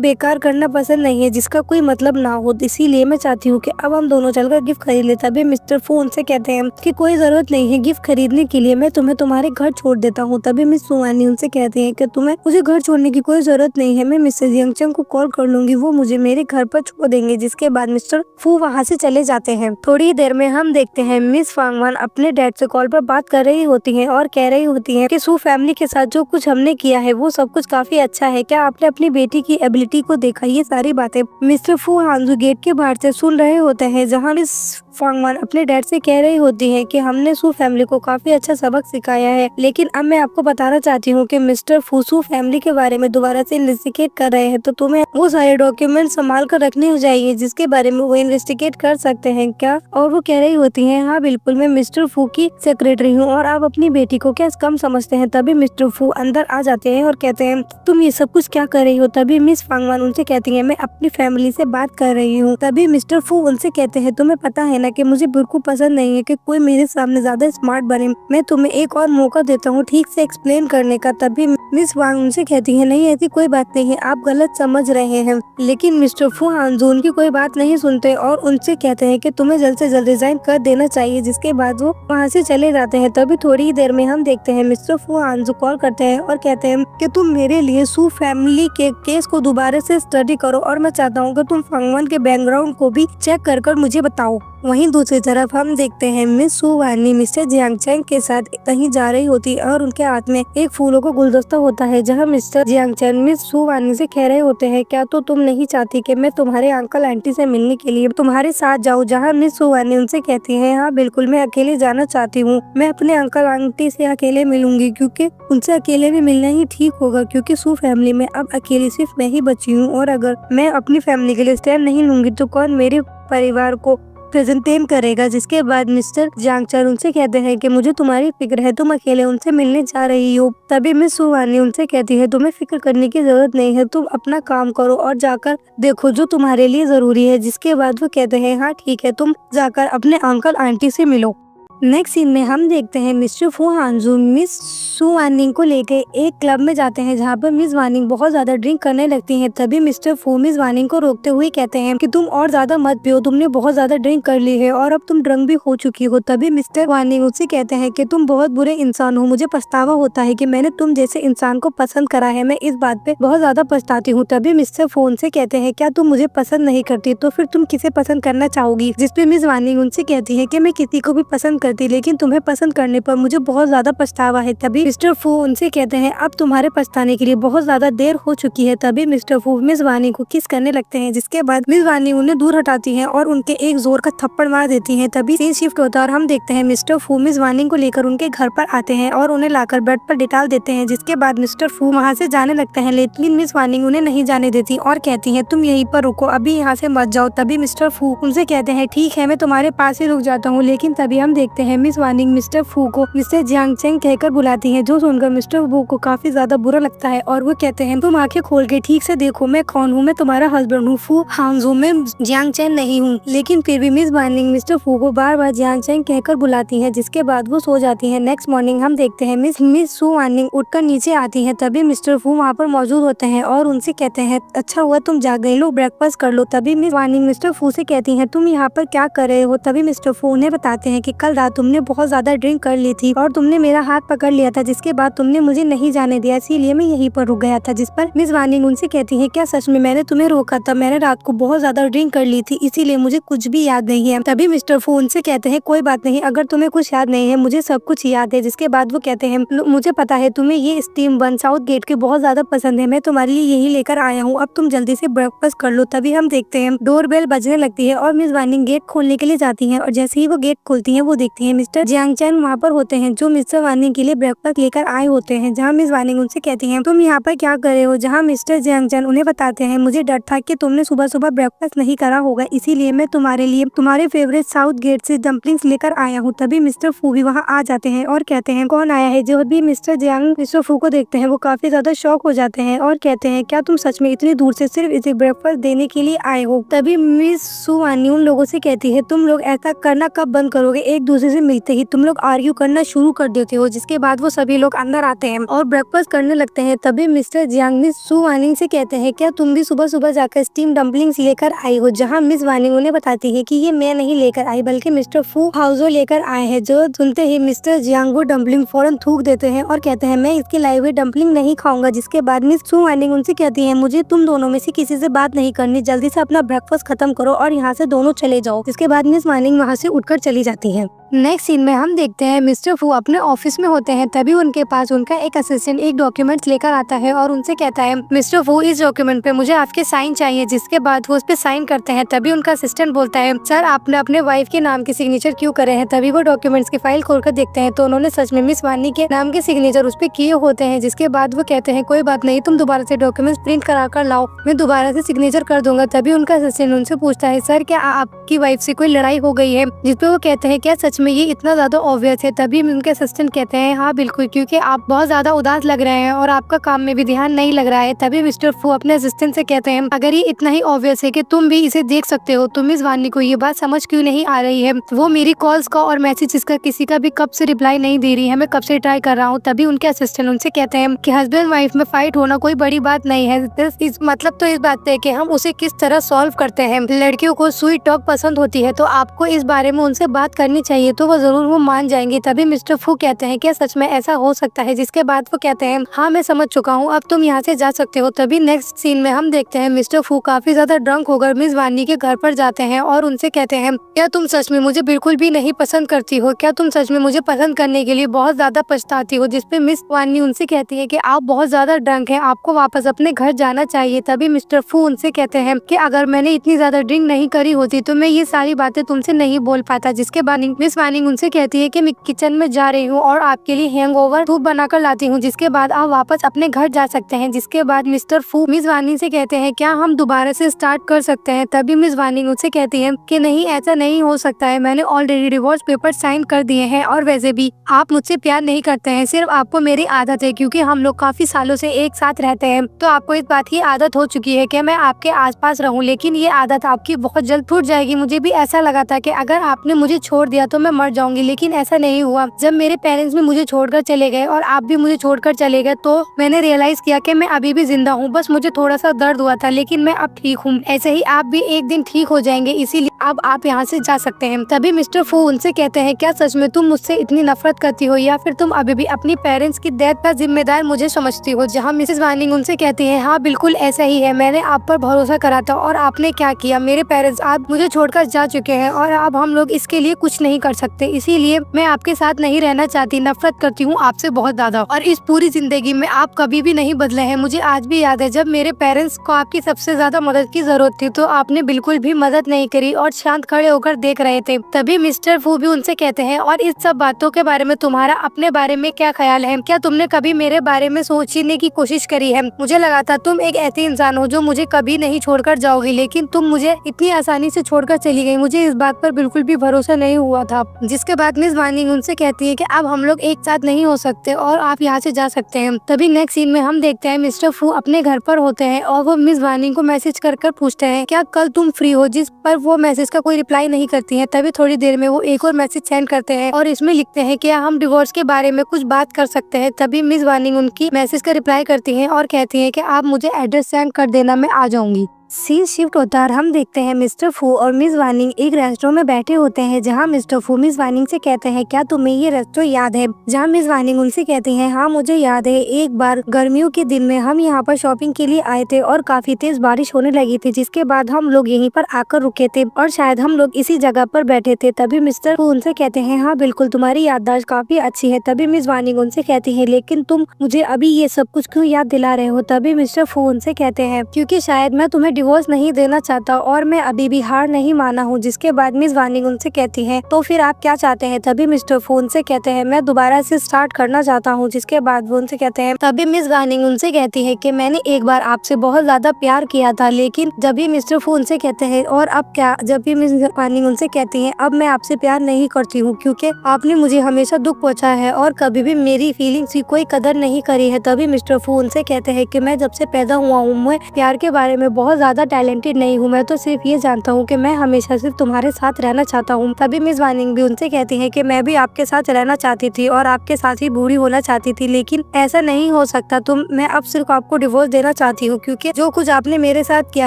बेकार करना पसंद नहीं है जिसका कोई मतलब ना हो, इसीलिए मैं चाहती हूँ कि अब हम दोनों चलकर गिफ्ट खरीद ले। तभी मिस्टर फू उनसे कहते हैं कि कोई जरूरत नहीं है गिफ्ट खरीदने के लिए, मैं तुम्हें तुम्हारे घर छोड़ देता हूँ। तभी मिस सुवानी उनसे कहती है कि तुम्हें मुझे घर छोड़ने की कोई जरूरत नहीं है, मैं मिसेज यंगचंग को कॉल कर लूंगी, वो मुझे मेरे घर पर छोड़ देंगे। जिसके बाद मिस्टर फू वहाँ से चले जाते हैं। थोड़ी देर में हम देखते हैं मिस फांगवान अपने डैड से कॉल पर बात कर रही होती हैं और कह रही होती हैं कि सू फैमिली के साथ जो कुछ हमने किया है वो सब कुछ काफी अच्छा है, क्या आपने अपनी बेटी की एबिलिटी को देखा। ये सारी बातें मिस्टर फू हांजू गेट के बाहर से सुन रहे होते हैं, जहाँ मिस फांगवान अपने डैड से कह रही होती है कि हमने सू फैमिली को काफी अच्छा सबक सिखाया है, लेकिन अब मैं आपको बताना चाहती हूँ कि मिस्टर फू सू फैमिली के बारे में दोबारा से इन्वेस्टिगेट कर रहे हैं, तो तुम्हें वो सारे डॉक्यूमेंट संभाल कर रखने हो जाएंगे जिसके बारे में वो इन्वेस्टिगेट कर सकते हैं क्या। और वो कह रही होती है हाँ बिल्कुल, मैं मिस्टर फू की सेक्रेटरी हूँ और आप अपनी बेटी को क्या कम समझते हैं। तभी मिस्टर फू अंदर आ जाते हैं और कहते हैं तुम ये सब कुछ क्या कर रही हो। तभी मिस फांगवान उनसे कहती है मैं अपनी फैमिली से बात कर रही हूँ। तभी मिस्टर फू उनसे कहते हैं तुम्हें पता है ना कि मुझे बिल्कुल पसंद नहीं है कि कोई मेरे सामने ज्यादा स्मार्ट बने, मैं तुम्हें एक और मौका देता हूँ ठीक से एक्सप्लेन करने का। तभी मिस वांग उनसे कहती है नहीं ऐसी कोई बात नहीं है, आप गलत समझ रहे हैं। लेकिन मिस्टर फू हांजू उनकी कोई बात नहीं सुनते और उनसे कहते हैं कि तुम्हें जल्द से जल्द रिजाइन कर देना चाहिए। जिसके बाद वो वहाँ से चले जाते हैं। तभी थोड़ी ही देर में हम देखते हैं मिस्टर फू हांजू कॉल करते हैं और कहते हैं कि तुम मेरे लिए सू फैमिली के केस को दोबारा से स्टडी करो और मैं चाहता हूँ कि तुम फांगवान के बैकग्राउंड को भी चेक कर मुझे बताओ। वहीं दूसरी तरफ हम देखते हैं मिस सू वानी मिस्टर जियांगचैंग के साथ कहीं जा रही होती है और उनके हाथ में एक फूलों का गुलदस्ता होता है, जहां मिस्टर जियांगचैंग मिस सू वानी से कह रहे होते हैं क्या तो तुम नहीं चाहती कि मैं तुम्हारे अंकल आंटी से मिलने के लिए तुम्हारे साथ जाऊं। जहां मिस सू वानी उनसे कहती है हाँ बिल्कुल, मैं अकेले जाना चाहती हूँ, मैं अपने अंकल आंटी से अकेले मिलूंगी क्योंकि उनसे अकेले में मिलना ही ठीक होगा, क्योंकि सू फैमिली में अब अकेली सिर्फ मैं ही बची हूँ और अगर मैं अपनी फैमिली के लिए स्टैंड नहीं लूंगी तो कौन मेरे परिवार को प्रेजेंटेम करेगा। जिसके बाद मिस्टर जियांगचैंग उनसे कहते हैं कि मुझे तुम्हारी फिक्र है, तुम अकेले उनसे मिलने जा रही हो। तभी मिस सू वानी उनसे कहती है तुम्हें फिक्र करने की जरूरत नहीं है, तुम अपना काम करो और जाकर देखो जो तुम्हारे लिए जरूरी है। जिसके बाद वो कहते हैं हाँ ठीक है, तुम जाकर अपने अंकल आंटी से मिलो। नेक्स्ट सीन में हम देखते हैं मिस्टर फू हांजू मिस सू वानिंग को लेकर एक क्लब में जाते हैं, जहाँ पर मिस वानिंग बहुत ज्यादा ड्रिंक करने लगती हैं। तभी मिस्टर फू मिस वानिंग को रोकते हुए कहते हैं कि तुम और ज्यादा मत पियो, तुमने बहुत ज्यादा ड्रिंक कर ली है और अब तुम ड्रंक भी हो चुकी हो। तभी मिस्टर वानिंग उससे कहते हैं कि तुम बहुत बुरे इंसान हो, मुझे पछतावा होता है कि मैंने तुम जैसे इंसान को पसंद करा है, मैं इस बात पे बहुत ज्यादा पछताती हूँ। तभी मिस्टर फू उनसे कहते हैं क्या तुम मुझे पसंद नहीं करती तो फिर तुम किसे पसंद करना चाहोगी। जिसपे मिस वानिंग उनसे कहती है कि मैं किसी को भी पसंद करती, लेकिन तुम्हें पसंद करने पर मुझे बहुत ज्यादा पछतावा है। तभी मिस्टर फू उनसे कहते हैं अब तुम्हारे पछताने के लिए बहुत ज्यादा देर हो चुकी है। तभी मिस्टर फू मिस वानी को किस करने लगते हैं, जिसके बाद मिस वानी उन्हें दूर हटाती हैं और उनके एक जोर का थप्पड़ मार देती हैं। तभी सीन शिफ्ट होता है और हम देखते हैं मिस्टर फू मिस वानी को लेकर उनके घर पर आते हैं और उन्हें लाकर बेड पर डिटाल देते हैं। जिसके बाद मिस्टर फू वहाँ से जाने लगते हैं, लेकिन मिस वानी उन्हें नहीं जाने देती और कहती है तुम यहीं पर रुको, अभी यहाँ से मत जाओ। तभी मिस्टर फू उनसे कहते हैं ठीक है, मैं तुम्हारे पास ही रुक जाता हूँ। लेकिन तभी हम देखते हैं मिस वानी मिस्टर फू को मिस्टर जियांगचैंग कहकर बुलाती हैं, जो सुनकर मिस्टर फू को काफी ज्यादा बुरा लगता है और वो कहते हैं तुम आंखें खोल के ठीक से देखो, मैं कौन हूँ, मैं तुम्हारा हस्बैंड हूँ फू हांजू, मैं जियांगचैंग नहीं हूँ। लेकिन फिर भी मिस वानिंग मिस्टर फू को बार बार जियांगचैंग कहकर बुलाती है। जिसके बाद वो सो जाती है। नेक्स्ट मॉर्निंग हम देखते हैं मिस सू वानिंग उठकर नीचे आती है। तभी मिस्टर फू वहाँ पर मौजूद होते हैं और उनसे कहते हैं अच्छा हुआ तुम जाग गई, लो ब्रेकफास्ट कर लो। तभी मिस वानिंग मिस्टर फू से कहती है तुम यहाँ पर क्या कर रहे हो। तभी मिस्टर फू उन्हें बताते हैं कि कल रात तुमने बहुत ज्यादा ड्रिंक कर ली थी और तुमने मेरा हाथ पकड़ लिया था, जिसके बाद तुमने मुझे नहीं जाने दिया, इसीलिए मैं यहीं पर रुक गया था। जिस पर मिस वानिंग उनसे कहती है क्या सच में मैंने तुम्हें रोका था, मैंने रात को बहुत ज्यादा ड्रिंक कर ली थी इसीलिए मुझे कुछ भी याद नहीं है। तभी मिस्टर फू उनसे कहते हैं कोई बात नहीं, अगर तुम्हें कुछ याद नहीं है मुझे सब कुछ याद है। जिसके बाद वो कहते हैं मुझे पता है तुम्हें ये स्टीम बन साउथ गेट के बहुत ज्यादा पसंद है, मैं तुम्हारे लिए यही लेकर आया हूँ, अब तुम जल्दी से ब्रेकफास्ट कर लो। तभी हम देखते हैं डोर बेल बजने लगती है और मिस वानिंग गेट खोलने के लिए जाती है और जैसे ही वो गेट खोलती है वो देखती है मिस्टर जियांगचैंग वहाँ पर होते हैं, जो मिस्टर वानिंग के लिए ब्रेकफास्ट लेकर आए होते हैं। जहाँ मिस वानिंग उनसे कहती हैं तुम यहाँ पर क्या कर रहे हो। जहाँ मिस्टर जियांगचैंग उन्हें बताते हैं मुझे डर था कि तुमने सुबह सुबह ब्रेकफास्ट नहीं करा होगा, इसीलिए मैं तुम्हारे लिए तुम्हारे फेवरेट साउथ गेट से डम्पलिंग्स लेकर आया हूँ। तभी मिस्टर फू भी वहाँ आ जाते हैं और कहते हैं कौन आया है। जो भी मिस्टर जियांग मिस्टर फू को देखते हैं वो काफी ज्यादा शॉक हो जाते हैं और कहते हैं क्या तुम सच में इतनी दूर से सिर्फ इसे ब्रेकफास्ट देने के लिए आए हो। तभी मिस सू वानी उन लोगों से कहती है तुम लोग ऐसा करना कब बंद करोगे, एक दूसरे किसी से मिलते ही तुम लोग आर्ग्यू करना शुरू कर देते हो। जिसके बाद वो सभी लोग अंदर आते हैं और ब्रेकफास्ट करने लगते हैं। तभी मिस्टर जियांग मिस सु वानिंग से कहते हैं, क्या तुम भी सुबह सुबह जाकर स्टीम डम्पलिंग्स लेकर आई हो? जहाँ मिस वानिंग उन्हें बताती है कि ये मैं नहीं लेकर आई बल्कि मिस्टर फू हाउजो लेकर आए हैं। जो सुनते ही मिस्टर जियांग वो डम्पलिंग फौरन थूक देते हैं और कहते हैं, मैं इसकी लाई हुई डम्पलिंग नहीं खाऊंगा। जिसके बाद मिस सु वानिंग उनसे कहती है, मुझे तुम दोनों में से किसी से बात नहीं करनी, जल्दी से अपना ब्रेकफास्ट खत्म करो और यहाँ से दोनों चले जाओ। जिसके बाद मिस वानिंग वहाँ से उठकर चली जाती है। नेक्स्ट सीन में हम देखते हैं मिस्टर फू अपने ऑफिस में होते हैं। तभी उनके पास उनका एक असिस्टेंट एक डॉक्यूमेंट्स लेकर आता है और उनसे कहता है, मिस्टर फू इस डॉक्यूमेंट पे मुझे आपके साइन चाहिए। जिसके बाद वो उस पे साइन करते हैं। तभी उनका असिस्टेंट बोलता है, सर आपने अपने वाइफ के नाम के सिग्नेचर क्यों करे हैं? तभी वो डॉक्यूमेंट्स की फाइल खोलकर देखते हैं तो उन्होंने सच में मिस वानी के नाम के सिग्नेचर उस पे किए होते हैं। जिसके बाद वो कहते हैं, कोई बात नहीं, तुम दोबारा से डॉक्यूमेंट्स प्रिंट करा कर लाओ, मैं दोबारा से सिग्नेचर कर दूंगा। तभी उनका असिस्टेंट उनसे पूछता है, सर क्या आपकी वाइफ से कोई लड़ाई हो गई है? जिसपे वो कहते हैं, क्या सच में ये इतना ज्यादा ऑब्वियस है? तभी उनके असिस्टेंट कहते हैं, हाँ बिल्कुल, क्योंकि आप बहुत ज्यादा उदास लग रहे हैं और आपका काम में भी ध्यान नहीं लग रहा है। तभी मिस्टर फू अपने असिस्टेंट से कहते हैं, अगर ये इतना ही ऑब्वियस है कि तुम भी इसे देख सकते हो तो मिस वानी को ये बात समझ क्यों नहीं आ रही है? वो मेरी कॉल्स का और मैसेजेस का किसी का भी कब से रिप्लाई नहीं दे रही है, मैं कब से ट्राई कर रहा हूँ। तभी उनके असिस्टेंट उनसे कहते हैं कि हस्बैंड वाइफ में फाइट होना कोई बड़ी बात नहीं है, इस मतलब तो इस बात है कि हम उसे किस तरह सॉल्व करते हैं। लड़कियों को स्वीट टॉक पसंद होती है तो आपको इस बारे में उनसे बात करनी चाहिए, तो वो जरूर वो मान जाएंगे। तभी मिस्टर फू कहते हैं, क्या सच में ऐसा हो सकता है? जिसके बाद वो कहते हैं, हाँ मैं समझ चुका हूँ, अब तुम यहाँ से जा सकते हो। तभी नेक्स्ट सीन में हम देखते हैं मिस्टर फू काफी ज्यादा ड्रंक होकर मिस वानी के घर पर जाते हैं और उनसे कहते हैं, क्या तुम सच में मुझे बिल्कुल भी नहीं पसंद करती हो? क्या तुम सच में मुझे पसंद करने के लिए बहुत ज्यादा पछताती हो? जिसपे मिस वानी उनसे कहती है कि आप बहुत ज्यादा ड्रंक हैं, आपको वापस अपने घर जाना चाहिए। तभी मिस्टर फू उनसे कहते हैं कि अगर मैंने इतनी ज्यादा ड्रिंक नहीं करी होती तो मैं ये सारी बातें तुमसे नहीं बोल पाता। जिसके बाद मिस वानी उनसे कहती है कि मैं किचन में जा रही हूँ और आपके लिए हैंगओवर सूप बनाकर लाती हूँ, जिसके बाद आप वापस अपने घर जा सकते हैं। जिसके बाद मिस्टर फू मिस वानी से कहते हैं, क्या हम दोबारा से स्टार्ट कर सकते हैं? तभी मिस वानी उनसे कहती है कि नहीं, ऐसा नहीं हो सकता है, मैंने ऑलरेडी डिवोर्स पेपर साइन कर दिए हैं और वैसे भी आप मुझसे प्यार नहीं करते हैं, सिर्फ आपको मेरी आदत है, क्योंकि हम लोग काफी सालों से एक साथ रहते हैं तो आपको इस बात की आदत हो चुकी है कि मैं आपके आसपास रहूं, लेकिन ये आदत आपकी बहुत जल्द टूट जाएगी। मुझे भी ऐसा लगा था कि अगर आपने मुझे छोड़ दिया तो मैं मर जाऊंगी, लेकिन ऐसा नहीं हुआ। जब मेरे पेरेंट्स भी मुझे छोड़कर चले गए और आप भी मुझे छोड़कर चले गए तो मैंने रियलाइज किया कि मैं अभी भी जिंदा हूँ, बस मुझे थोड़ा सा दर्द हुआ था, लेकिन मैं अब ठीक हूँ। ऐसे ही आप भी एक दिन ठीक हो जाएंगे, इसीलिए अब आप यहाँ से जा सकते हैं। तभी मिस्टर फू उनसे कहते हैं, क्या सच में तुम मुझसे इतनी नफरत करती हो या फिर तुम अभी भी अपनी पेरेंट्स की डेथ का जिम्मेदार मुझे समझती हो? जहाँ मिसेस वानिंग उनसे कहती है, हाँ बिल्कुल ऐसा ही है, मैंने आप पर भरोसा करा था और आपने क्या किया? मेरे पेरेंट्स आप मुझे छोड़कर जा चुके हैं और अब हम लोग इसके लिए कुछ नहीं कर सकते, इसीलिए मैं आपके साथ नहीं रहना चाहती, नफरत करती हूँ आपसे बहुत ज्यादा और इस पूरी जिंदगी में आप कभी भी नहीं बदले हैं। मुझे आज भी याद है जब मेरे पेरेंट्स को आपकी सबसे ज्यादा मदद की जरूरत थी तो आपने बिल्कुल भी मदद नहीं करी और शांत खड़े होकर देख रहे थे। तभी मिस्टर फू भी उनसे कहते हैं, और इस सब बातों के बारे में तुम्हारा अपने बारे में क्या ख्याल है? क्या तुमने कभी मेरे बारे में सोचने की कोशिश करी है? मुझे लगा था तुम एक ऐसी इंसान हो जो मुझे कभी नहीं छोड़कर जाओगी, लेकिन तुम मुझे इतनी आसानी से छोड़कर चली गई, मुझे इस बात पर बिल्कुल भी भरोसा नहीं हुआ था। जिसके बाद मिस वानिंग उनसे कहती है कि अब हम लोग एक साथ नहीं हो सकते और आप यहाँ से जा सकते हैं। तभी नेक्स्ट सीन में हम देखते हैं मिस्टर फू अपने घर पर होते हैं और वो मिस वानिंग को मैसेज कर पूछते हैं, क्या कल तुम फ्री हो? जिस पर वो मैसेज का कोई रिप्लाई नहीं करती है। तभी थोड़ी देर में वो एक और मैसेज सेंड करते हैं और इसमें लिखते हैं कि हम डिवोर्स के बारे में कुछ बात कर सकते हैं। तभी मिस वानिंग उनकी मैसेज का रिप्लाई करती है और कहती है कि आप मुझे एड्रेस सेंड कर देना, मैं आ जाऊंगी। सीन शिफ्ट होता है, हम देखते हैं मिस्टर फू और मिस वानिंग एक रेस्टोरेंट में बैठे होते हैं जहां मिस्टर फू मिस वानिंग से कहते हैं, क्या तुम्हें ये रेस्टोरेंट याद है? जहां मिस वानिंग उनसे कहती हैं, हाँ मुझे याद है, एक बार गर्मियों के दिन में हम यहाँ पर शॉपिंग के लिए आए थे और काफी तेज बारिश होने लगी थी, जिसके बाद हम लोग यहीं पर आकर रुके थे और शायद हम लोग इसी जगह पर बैठे थे। तभी मिस्टर फू उनसे कहते हैं, हाँ बिल्कुल, तुम्हारी याददाश्त काफी अच्छी है। तभी मिस वानिंग उनसे कहती है, लेकिन तुम मुझे अभी ये सब कुछ क्यों याद दिला रहे हो? तभी मिस्टर फू उनसे कहते हैं, क्योंकि शायद मैं तुम्हें डिवोर्स नहीं देना चाहता और मैं अभी भी हार नहीं माना हूँ। जिसके बाद मिस वानिंग उनसे कहती है, तो फिर आप क्या चाहते हैं? तभी मिस्टर फू उनसे कहते हैं, मैं दोबारा से स्टार्ट करना चाहता हूँ। जिसके बाद वो उनसे कहते हैं, तभी मिस वानिंग उनसे कहती है कि मैंने एक बार आपसे बहुत ज्यादा प्यार किया था, लेकिन जब भी मिस्टर फू उनसे कहते हैं, और अब क्या? जब भी मिस वानिंग उनसे कहती है, अब मैं आपसे प्यार नहीं करती हूँ क्योंकि आपने मुझे हमेशा दुख पहुँचाया है और कभी भी मेरी फीलिंग्स की कोई कदर नहीं करी है। तभी मिस्टर फू उनसे कहते हैं कि मैं जब से पैदा हुआ हूँ मैं प्यार के बारे में बहुत ज्यादा टैलेंटेड नहीं हूँ, मैं तो सिर्फ ये जानता हूँ कि मैं हमेशा सिर्फ तुम्हारे साथ रहना चाहता हूँ। तभी मिस वानिंग भी उनसे कहती है कि मैं भी आपके साथ रहना चाहती थी और आपके साथ ही बूढ़ी होना चाहती थी, लेकिन ऐसा नहीं हो सकता। मैं अब सिर्फ आपको डिवोर्स देना चाहती हूँ, क्योंकि जो कुछ आपने मेरे साथ किया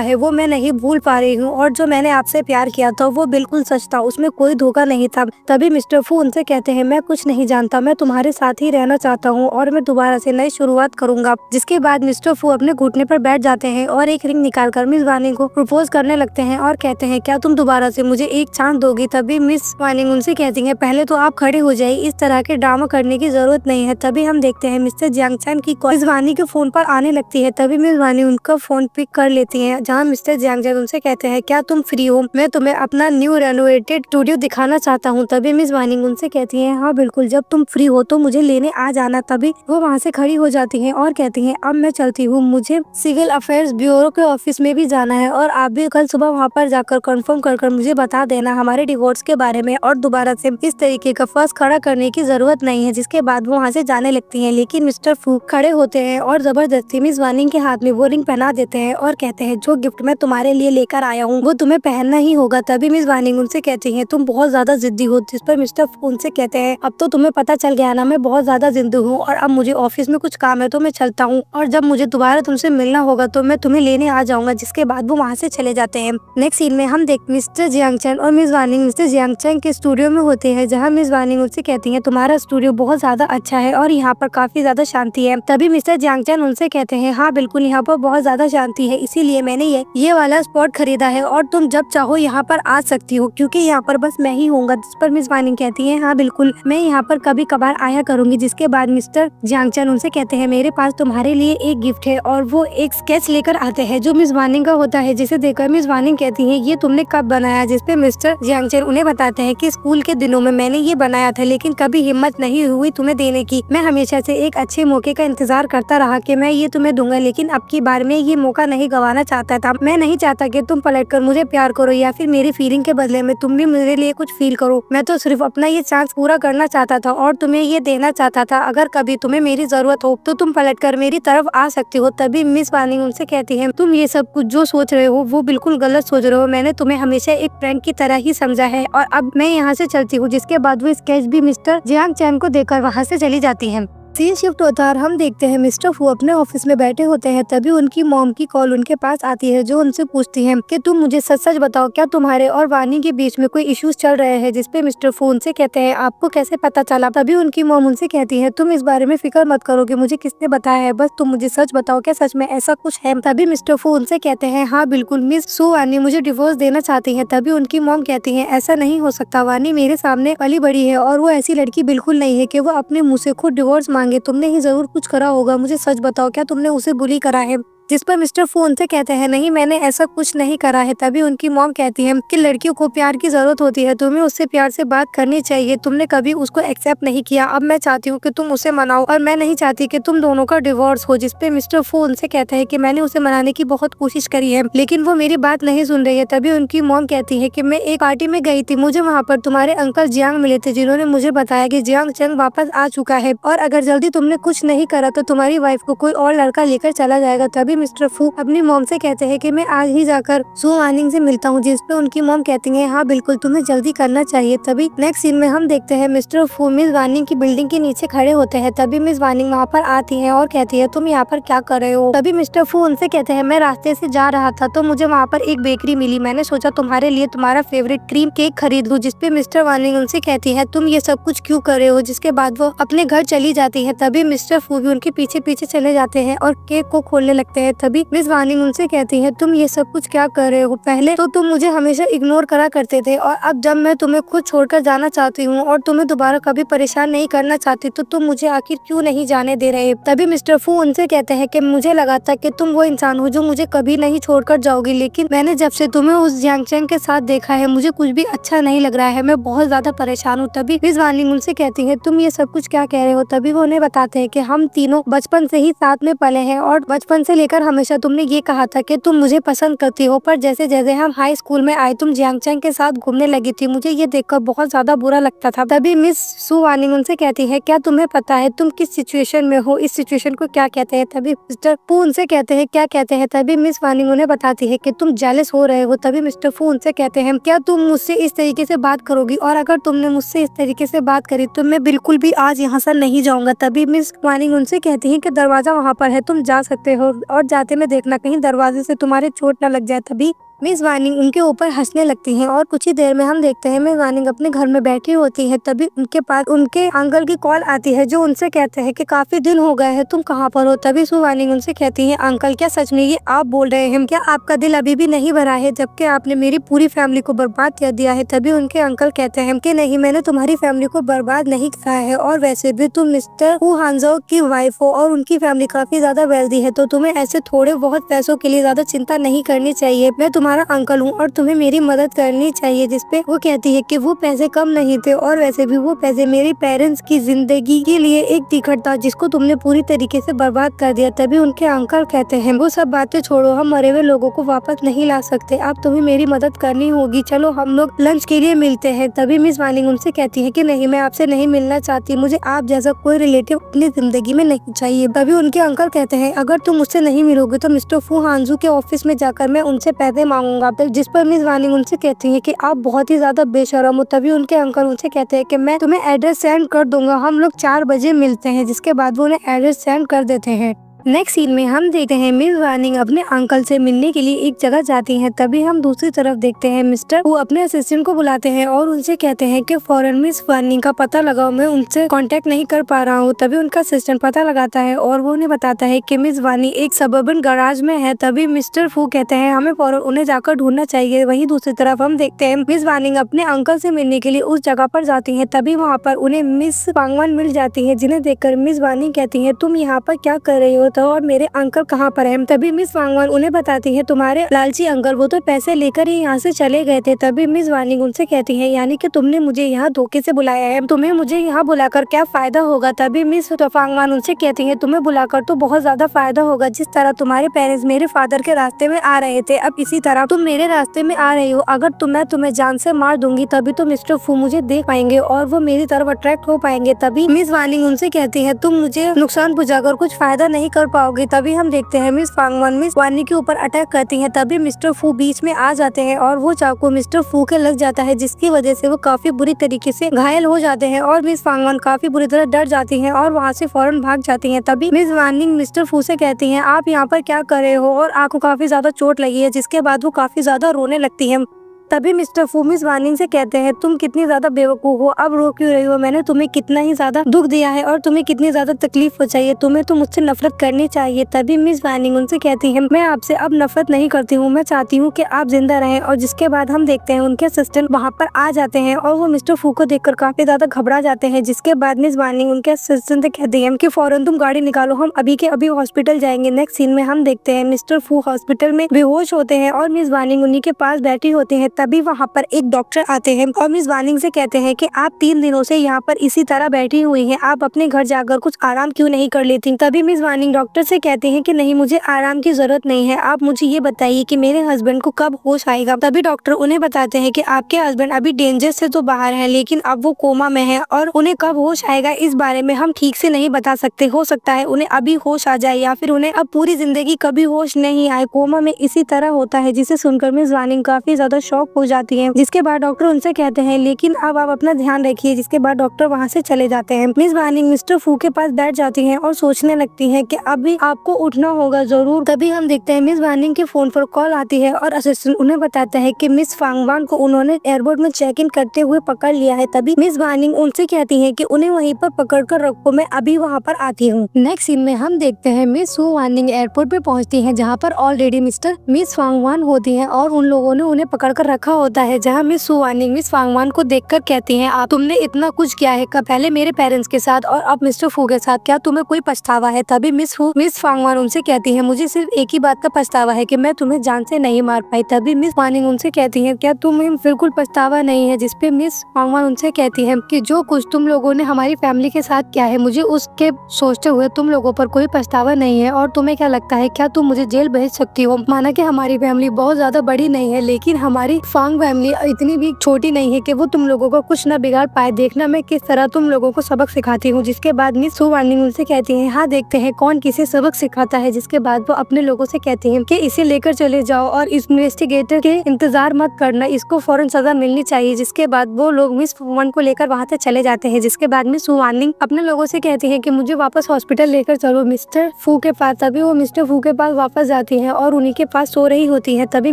है वो मैं नहीं भूल पा रही हूँ, और जो मैंने आपसे प्यार किया था वो बिल्कुल सच था, उसमें कोई धोखा नहीं था। तभी मिस्टर फू उनसे कहते हैं, मैं कुछ नहीं जानता, मैं तुम्हारे साथ ही रहना चाहता हूँ और मैं दोबारा से नई शुरुआत करूंगा। जिसके बाद मिस्टर फू अपने घुटने पर बैठ जाते हैं और एक रिंग निकालकर मिस वानिंग को प्रपोज करने लगते हैं और कहते हैं, क्या तुम दोबारा से मुझे एक चांस दोगी? तभी मिस वानिंग उनसे कहती है, पहले तो आप खड़े हो जाइए, इस तरह के ड्रामा करने की जरूरत नहीं है। तभी हम देखते हैं मिस्टर जियांग चैन की कॉल मिस वानी के फोन पर आने लगती है। तभी मिस वानी उनका फोन पिक कर लेती है, जहाँ मिस्टर जियांग चैन उनसे कहते हैं, क्या तुम फ्री हो? मैं तुम्हें अपना न्यू रेनोवेटेड स्टूडियो दिखाना चाहता हूँ। तभी मिस वानिंग उनसे कहती है, हाँ बिल्कुल, जब तुम फ्री हो तो मुझे लेने आ जाना। तभी वो वहाँ से खड़ी हो जाती है और कहती है, अब मैं चलती हूँ, मुझे सिविल अफेयर्स ब्यूरो के ऑफिस में भी जाना है और आप भी कल सुबह वहाँ पर जाकर कंफर्म कर मुझे बता देना हमारे डिवोर्स के बारे में, और दोबारा से इस तरीके का फर्स्ट खड़ा करने की जरूरत नहीं है। जिसके बाद वो वहाँ से जाने लगती है, लेकिन मिस्टर फू खड़े होते हैं और जबरदस्ती मिस वानिंग के हाथ में वो रिंग पहना देते हैं और कहते हैं, जो गिफ्ट मैं तुम्हारे लिए लेकर आया हूँ वो तुम्हें पहनना ही होगा। तभी मिस वानिंग उनसे कहती है, तुम बहुत ज्यादा जिद्दी हो। जिस पर मिस्टर फू उनसे कहते हैं, अब तो तुम्हें पता चल गया ना, मैं बहुत ज्यादा जिद्दी हूँ और अब मुझे ऑफिस में कुछ काम है तो मैं चलता हूँ, और जब मुझे दोबारा तुमसे मिलना होगा तो मैं तुम्हें लेने आ जाऊंगा। जिसके बाद वो वहाँ से चले जाते हैं। नेक्स्ट सीन में हम देख मिस्टर जियांग चैन और मिस वानिंग मिस्टर जियांग चैन के स्टूडियो में होते हैं, जहाँ मिस वानिंग उनसे कहती है, तुम्हारा स्टूडियो बहुत ज्यादा अच्छा है और यहाँ पर काफी ज्यादा शांति है। तभी मिस्टर जियांग चैन उनसे कहते हैं, हाँ बिल्कुल, यहाँ पर बहुत ज्यादा शांति है, इसीलिए मैंने ये वाला स्पॉट खरीदा है और तुम जब चाहो यहाँ पर आ सकती हो, क्योंकि यहाँ पर बस मैं ही हूँगा। जिस पर मिस वानिंग कहती है, हाँ बिल्कुल, मैं यहाँ पर कभी कभार आया करूंगी। जिसके बाद मिस्टर जियांग चैन उनसे कहते हैं, मेरे पास तुम्हारे लिए एक गिफ्ट है, और वो एक स्केच लेकर आते हैं जो मिस वानिंग का होता है, जिसे देखकर मिस वानिंग कहती है, ये तुमने कब बनाया? जिस पे मिस्टर जियांग चैन उन्हें बताते हैं कि स्कूल के दिनों में मैंने ये बनाया था, लेकिन कभी हिम्मत नहीं हुई तुम्हें देने की। मैं हमेशा से एक अच्छे मौके का इंतजार करता रहा कि मैं ये तुम्हें दूंगा, लेकिन अब की बार में ये मौका नहीं गंवाना चाहता था। मैं नहीं चाहता कि तुम पलटकर मुझे प्यार करो या फिर मेरी फीलिंग के बदले में तुम भी मेरे लिए कुछ फील करो। मैं तो सिर्फ अपना ये चांस पूरा करना चाहता था और तुम्हें ये देना चाहता था। अगर कभी तुम्हें मेरी जरूरत हो तो तुम पलटकर मेरी तरफ आ सकती हो। तभी मिस वानिंग उनसे कहती है, तुम ये सब कुछ जो सोच रहे हो वो बिल्कुल गलत सोच रहे हो। मैंने तुम्हें हमेशा एक फ्रेंड की तरह ही समझा है और अब मैं यहाँ से चलती हूँ। जिसके बाद वो स्केच भी मिस्टर जियांग चैन को देकर वहाँ से चली जाती है। सीन शिफ्ट होता है और हम देखते हैं मिस्टर फू अपने ऑफिस में बैठे होते हैं। तभी उनकी मॉम की कॉल उनके पास आती है, जो उनसे पूछती है कि तुम मुझे सच सच बताओ, क्या तुम्हारे और वानी के बीच में कोई इश्यूज चल रहे हैं? जिसपे मिस्टर फू उनसे कहते हैं, आपको कैसे पता चला? तभी उनकी मॉम उनसे कहती है, तुम इस बारे में फिक्र मत करो कि मुझे किसने बताया है, बस तुम मुझे सच बताओ, क्या सच में ऐसा कुछ है? तभी मिस्टर फू उनसे कहते हैं, हाँ बिल्कुल, मिस सू वानी मुझे डिवोर्स देना चाहती है। तभी उनकी मॉम कहती है, ऐसा नहीं हो सकता, वानी मेरे सामने पली बड़ी है और वो ऐसी लड़की बिल्कुल नहीं है कि वो अपने मुँह से खुद डिवोर्स मांगे। तुमने ही जरूर कुछ करा होगा, मुझे सच बताओ, क्या तुमने उसे बुली करा है? जिस पर मिस्टर फू उनसे कहते हैं, नहीं मैंने ऐसा कुछ नहीं करा है। तभी उनकी मॉम कहती है कि लड़कियों को प्यार की जरूरत होती है, तुम्हें उससे प्यार से बात करनी चाहिए, तुमने कभी उसको एक्सेप्ट नहीं किया। अब मैं चाहती हूँ कि तुम उसे मनाओ और मैं नहीं चाहती कि तुम दोनों का डिवोर्स हो। जिस पे मिस्टर फू उनसे कहते हैं कि मैंने उसे मनाने की बहुत कोशिश करी है, लेकिन वो मेरी बात नहीं सुन रही है। तभी उनकी मॉम कहती है कि मैं एक पार्टी में गई थी, मुझे वहाँ पर तुम्हारे अंकल जियांग मिले थे, जिन्होंने मुझे बताया कि जियांग चैन वापस आ चुका है और अगर जल्दी तुमने कुछ नहीं करा तो तुम्हारी वाइफ को कोई और लड़का लेकर चला जाएगा। तभी मिस्टर फू अपनी मॉम से कहते हैं कि मैं आज ही जाकर सू वानिंग से मिलता हूँ। जिस पे उनकी मॉम कहती है, हाँ बिल्कुल, तुम्हें जल्दी करना चाहिए। तभी नेक्स्ट सीन में हम देखते हैं मिस्टर फू मिस वानिंग की बिल्डिंग के नीचे खड़े होते हैं। तभी मिस वानिंग वहाँ पर आती है और कहती है, तुम यहाँ पर क्या कर रहे हो? तभी मिस्टर फू उनसे कहते हैं, मैं रास्ते से जा रहा था तो मुझे वहाँ पर एक बेकरी मिली, मैंने सोचा तुम्हारे लिए तुम्हारा फेवरेट क्रीम केक खरीद लूं। जिसपे मिस्टर वानिंग उनसे कहती है, तुम ये सब कुछ क्यों कर रहे हो? जिसके बाद वो अपने घर चली जाती है। तभी मिस्टर फू भी उनके पीछे पीछे चले जाते हैं और केक को खोलने लगते हैं। तभी मिस वानिंग उनसे कहती है, तुम ये सब कुछ क्या कर रहे हो? पहले तो तुम मुझे हमेशा इग्नोर करा करते थे और अब जब मैं तुम्हें खुद छोड़कर जाना चाहती हूँ और तुम्हें दोबारा कभी परेशान नहीं करना चाहती तो तुम मुझे आखिर क्यों नहीं जाने दे रहे? तभी मिस्टर फू उनसे कहते हैं कि मुझे लगा था कि तुम वो इंसान हो जो मुझे कभी नहीं छोड़कर जाओगी, लेकिन मैंने जब से तुम्हें उस जियांग चैन के साथ देखा है मुझे कुछ भी अच्छा नहीं लग रहा है, मैं बहुत ज्यादा परेशान हूँ। तभी मिस वानिंग उनसे कहती है, तुम ये सब कुछ क्या कह रहे हो? तभी वो उन्हें बताते हैं कि हम तीनों बचपन से ही साथ में पले हैं और बचपन से लेकर जानकर हमेशा तुमने ये कहा था कि तुम मुझे पसंद करती हो, पर जैसे जैसे हम हाई स्कूल में आए तुम जियांग चैंग के साथ घूमने लगी थी। मुझे ये देखकर बहुत ज्यादा बुरा लगता था। तभी मिस सु वानिंग उनसे कहती है, क्या तुम्हें पता है तुम किस सिचुएशन में हो, इस सिचुएशन को क्या कहते हैं? तभी मिस्टर फू उनसे कहते हैं, क्या कहते हैं? तभी मिस वानिंग उन्हें बताती है कि तुम जेलस हो रहे हो। तभी मिस्टर फू उनसे कहते हैं, क्या तुम मुझसे इस तरीके से बात करोगी? और अगर तुमने मुझसे इस तरीके से बात करी तो मैं बिल्कुल भी आज यहाँ से नहीं जाऊंगा। तभी मिस वानिंग उनसे कहती है कि दरवाजा वहाँ पर है, तुम जा सकते हो और जाते में देखना कहीं दरवाजे से तुम्हारे चोट न लग जाए। तभी मिस वानिंग उनके ऊपर हंसने लगती हैं और कुछ ही देर में हम देखते हैं मिस वानिंग अपने घर में बैठी होती है। तभी उनके पास उनके अंकल की कॉल आती है जो उनसे कहते हैं कि काफी दिन हो गए हैं, तुम कहाँ पर हो? तभी सु वानिंग उनसे कहती है, अंकल क्या सच में ये आप बोल रहे हैं? क्या आपका दिल अभी भी नहीं भरा है जबकि आपने मेरी पूरी फैमिली को बर्बाद कर दिया है? तभी उनके अंकल कहते हैं कि नहीं, मैंने तुम्हारी फैमिली को बर्बाद नहीं किया है और वैसे भी तुम मिस्टर हू हानजो की वाइफ हो और उनकी फैमिली काफी ज्यादा वेल्दी है, तो तुम्हें ऐसे थोड़े बहुत पैसों के लिए ज्यादा चिंता नहीं करनी चाहिए। मैं तुम्हारा अंकल हूँ और तुम्हें मेरी मदद करनी चाहिए। जिसपे वो कहती है कि वो पैसे कम नहीं थे और वैसे भी वो पैसे मेरे पेरेंट्स की जिंदगी के लिए एक टिकट था जिसको तुमने पूरी तरीके से बर्बाद कर दिया। तभी उनके अंकल कहते हैं, वो सब बातें छोड़ो, हम मरे हुए लोगों को वापस नहीं ला सकते, अब तुम्हें मेरी मदद करनी होगी, चलो हम लोग लंच के लिए मिलते हैं। तभी मिस वानिंग उनसे कहती है कि नहीं, मैं आपसे नहीं मिलना चाहती, मुझे आप जैसा कोई रिलेटिव अपनी जिंदगी में नहीं चाहिए। तभी उनके अंकल कहते हैं, अगर तुम मुझसे नहीं मिलोगे तो मिस्टर फू हानजू के ऑफिस में जाकर मैं उनसे पैसे मांगूंगा। जिस पर मिस वानिंग उनसे कहती है कि आप बहुत ही ज्यादा बेशरम हो। तभी उनके अंकल उनसे कहते हैं कि मैं तुम्हें एड्रेस सेंड कर दूंगा, हम लोग 4 बजे मिलते हैं। जिसके बाद वो उन्हें एड्रेस सेंड कर देते हैं। नेक्स्ट सीन में हम देखते हैं मिस वानिंग अपने अंकल से मिलने के लिए एक जगह जाती हैं। तभी हम दूसरी तरफ देखते हैं मिस्टर वो अपने असिस्टेंट को बुलाते हैं और उनसे कहते हैं कि फौरन मिस वानिंग का पता लगाओ, मैं उनसे कांटेक्ट नहीं कर पा रहा हूँ। तभी उनका असिस्टेंट पता लगाता है और वो उन्हें बताता है कि मिस वानिंग एक सबर्बन गैराज में है। तभी मिस्टर फू कहते हैं, हमें फौरन उन्हें जाकर ढूंढना चाहिए। वहीं दूसरी तरफ हम देखते हैं मिस वानिंग अपने अंकल से मिलने के लिए उस जगह पर जाती है। तभी वहाँ पर उन्हें मिस पांगवान मिल जाती है, जिन्हें देखकर मिस वानिंग कहती है, तुम यहाँ पर क्या कर रही हो तो और मेरे अंकल कहाँ पर हैं? तभी मिस वांगवान उन्हें बताती है, तुम्हारे लालची अंकल वो तो पैसे लेकर ही यहाँ से चले गए थे। तभी मिस वानिंग उनसे कहती है, यानी कि तुमने मुझे यहाँ धोखे से बुलाया है, तुम्हें मुझे यहाँ बुलाकर क्या फायदा होगा? तभी मिस वांगवान उनसे कहती है, तुम्हें बुलाकर तो बहुत ज्यादा फायदा होगा, जिस तरह तुम्हारे पेरेंट्स मेरे फादर के रास्ते में आ रहे थे, अब इसी तरह तुम मेरे रास्ते में आ रही हो। अगर मैं तुम्हें जान से मार दूंगी तभी तो मिस्टर फू मुझे देख पाएंगे और वो मेरी तरफ अट्रैक्ट हो पाएंगे। तभी मिस वानिंग उनसे कहती है, तुम मुझे नुकसान पहुँचाकर कुछ फायदा नहीं कर पाओगे। तभी हम देखते हैं मिस फांगवान मिस वानी के ऊपर अटैक करती हैं। तभी मिस्टर फू बीच में आ जाते हैं और वो चाकू मिस्टर फू के लग जाता है, जिसकी वजह से वो काफी बुरी तरीके से घायल हो जाते हैं और मिस फांगवान काफी बुरी तरह डर जाती हैं और वहाँ से फौरन भाग जाती हैं। तभी मिस वानिंग मिस्टर फू से कहती हैं, आप यहाँ पर क्या कर रहे हो? और आपको काफी ज्यादा चोट लगी है। जिसके बाद वो काफी ज्यादा रोने लगती है। तभी मिस्टर फू मिस वानिंग से कहते हैं, तुम कितनी ज्यादा बेवकूफ हो, अब रो क्यों रही हो? मैंने तुम्हें कितना ही ज्यादा दुख दिया है और तुम्हें कितनी ज्यादा तकलीफ हो चाहिए, तुम्हें तो मुझसे नफरत करनी चाहिए। तभी मिस वानिंग उनसे कहती है, मैं आपसे अब नफरत नहीं करती हूँ, मैं चाहती हूँ कि आप जिंदा रहें। और जिसके बाद हम देखते हैं उनके असिस्टेंट वहाँ पर आ जाते हैं और वो मिस्टर फू को देखकर काफी ज्यादा घबरा जाते हैं। जिसके बाद मिस वानिंग उनके असिस्टेंट से कहती है कि फौरन तुम गाड़ी निकालो, हम अभी के अभी हॉस्पिटल जाएंगे। नेक्स्ट सीन में हम देखते हैं मिस्टर फू हॉस्पिटल में बेहोश होते हैं और मिस वानिंग उन्हीं के पास बैठी होती है। तभी वहाँ पर एक डॉक्टर आते हैं और मिस वानिंग से कहते हैं कि आप 3 दिनों से यहाँ पर इसी तरह बैठी हुई हैं, आप अपने घर जाकर कुछ आराम क्यों नहीं कर लेती? तभी मिस वानिंग डॉक्टर से कहते हैं कि नहीं, मुझे आराम की जरूरत नहीं है, आप मुझे ये बताइए कि मेरे हस्बैंड को कब होश आएगा? तभी डॉक्टर उन्हें बताते हैं कि आपके हस्बैंड अभी डेंजर से तो बाहर हैं, लेकिन अब वो कोमा में है और उन्हें कब होश आएगा इस बारे में हम ठीक से नहीं बता सकते। हो सकता है उन्हें अभी होश आ जाए या फिर उन्हें अब पूरी जिंदगी कभी होश नहीं आए। कोमा में इसी तरह होता है। जिसे सुनकर मिस वानिंग काफी ज्यादा शॉक हो जाती है। जिसके बाद डॉक्टर उनसे कहते हैं, लेकिन अब आप अपना ध्यान रखिए। जिसके बाद डॉक्टर वहाँ से चले जाते हैं। मिस वानिंग मिस्टर फू के पास बैठ जाती हैं और सोचने लगती हैं कि अभी आपको उठना होगा जरूर। तभी हम देखते हैं मिस वानिंग के फोन पर कॉल आती है और असिस्टेंट उन्हें बताता है कि मिस फांगवान को उन्होंने एयरपोर्ट में चेक इन करते हुए पकड़ लिया है। तभी मिस वानिंग उनसे कहती है कि उन्हें वहीं पर पकड़ कर रखो, मैं अभी वहाँ पर आती हूँ। नेक्स्ट सीन में हम देखते हैं मिस सु वानिंग एयरपोर्ट पे पहुँचती है, जहाँ पर ऑलरेडी मिस फांगवान होती है और उन लोगों ने उन्हें पकड़ कर रखा रखा होता है जहाँ मिस सू वानिंग मिस वांगवान को देखकर कहती हैं, आप तुमने इतना कुछ किया है पहले मेरे पेरेंट्स के साथ और अब मिस्टर फू के साथ, क्या तुम्हें कोई पछतावा है? तभी मिस वांगवान उनसे कहती है, मुझे सिर्फ एक ही बात का पछतावा है कि मैं तुम्हें जान से नहीं मार पाई। तभी मिस वानिंग उनसे कहती है, क्या तुम्हें बिल्कुल पछतावा नहीं है? जिसपे मिस वांगवान उनसे कहती है कि जो कुछ तुम लोगों ने हमारी फैमिली के साथ किया है मुझे उसके सोचते हुए तुम लोगों पर कोई पछतावा नहीं है। और तुम्हें क्या लगता है, क्या तुम मुझे जेल भेज सकती हो? माना कि हमारी फैमिली बहुत ज्यादा बड़ी नहीं है, लेकिन हमारी फांग फैमिली इतनी भी छोटी नहीं है कि वो तुम लोगों को कुछ न बिगाड़ पाए। देखना मैं किस तरह तुम लोगों को सबक सिखाती हूँ। जिसके बाद मिस सू वानिंग उनसे कहती है, हाँ देखते हैं कौन किसे सबक सिखाता है। जिसके बाद वो अपने लोगों से कहती है कि इसे लेकर चले जाओ और इस इन्वेस्टिगेटर के इंतजार मत करना, इसको फौरन सजा मिलनी चाहिए। जिसके बाद वो लोग मिस वन को लेकर वहाँ से चले जाते हैं। जिसके बाद मिस सू वानिंग अपने लोगों से कहती है कि मुझे वापस हॉस्पिटल लेकर चलो मिस्टर फू के पास। तभी वो मिस्टर फू के पास वापस जाती है और उन्हीं के पास सो रही होती है। तभी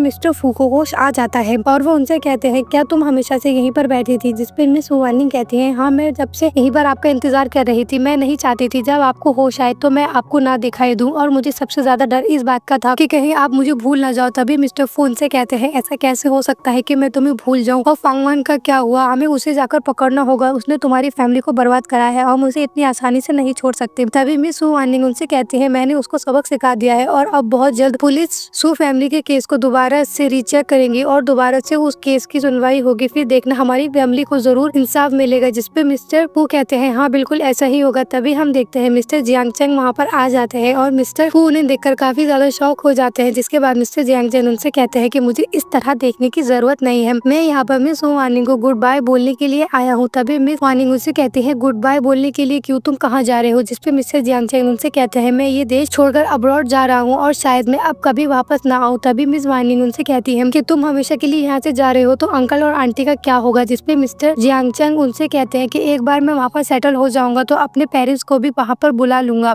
मिस्टर फू को होश आ जाता है और वो उनसे कहते हैं, क्या तुम हमेशा से यहीं पर बैठी थी? जिसपे मिस सू वानिंग कहती है, हाँ मैं जब से यहीं पर आपका इंतजार कर रही थी। मैं नहीं चाहती थी जब आपको होश आए तो मैं आपको ना दिखाई दूं, और मुझे सबसे ज्यादा डर इस बात का था कि कहीं आप मुझे भूल ना जाओ। तभी मिस्टर फू उनसे कहते हैं, ऐसा कैसे हो सकता है कि मैं तुम्हें भूल जाऊं? और फांगवान का क्या हुआ? हमें उसे जाकर पकड़ना होगा, उसने तुम्हारी फैमिली को बर्बाद करा है और मुझे इतनी आसानी से नहीं छोड़ सकते। तभी मिस सू वानिंग उनसे कहती है, मैंने उसको सबक सिखा दिया है और अब बहुत जल्द पुलिस सू फैमिली के केस को दोबारा से रीचेक करेंगी और दोबारा से उस केस की सुनवाई होगी। फिर देखना हमारी फैमिली को जरूर इंसाफ मिलेगा। जिसपे मिस्टर फू कहते हैं, हाँ बिल्कुल ऐसा ही होगा। तभी हम देखते हैं मिस्टर जियांग चेंग वहाँ पर आ जाते हैं और मिस्टर फू उन्हें देखकर काफी ज्यादा शॉक हो जाते हैं। जिसके बाद मिस्टर जियांग चेंग उनसे कहते हैं कि मुझे इस तरह देखने की जरूरत नहीं है, मैं यहाँ पर मिस वानिंग को गुड बाय बोलने के लिए आया हूँ। तभी मिस वानिंग उनसे कहती है, गुड बाय बोलने के लिए क्यों? तुम कहाँ जा रहे हो? जिसपे मिस्टर जियांग चेंग उनसे कहते हैं, मैं ये देश छोड़कर अब्रॉड जा रहा हूँ और शायद मैं अब कभी वापस ना आऊँ। तभी मिस वानिंग उनसे कहती है कि तुम हमेशा के लिए यहाँ से जा रहे हो तो अंकल और आंटी का क्या होगा? जिसपे मिस्टर जियांग चेंग उनसे कहते हैं कि एक बार मैं वहाँ पर सेटल हो जाऊंगा तो अपने पेरेंट्स को भी वहाँ पर बुला लूंगा।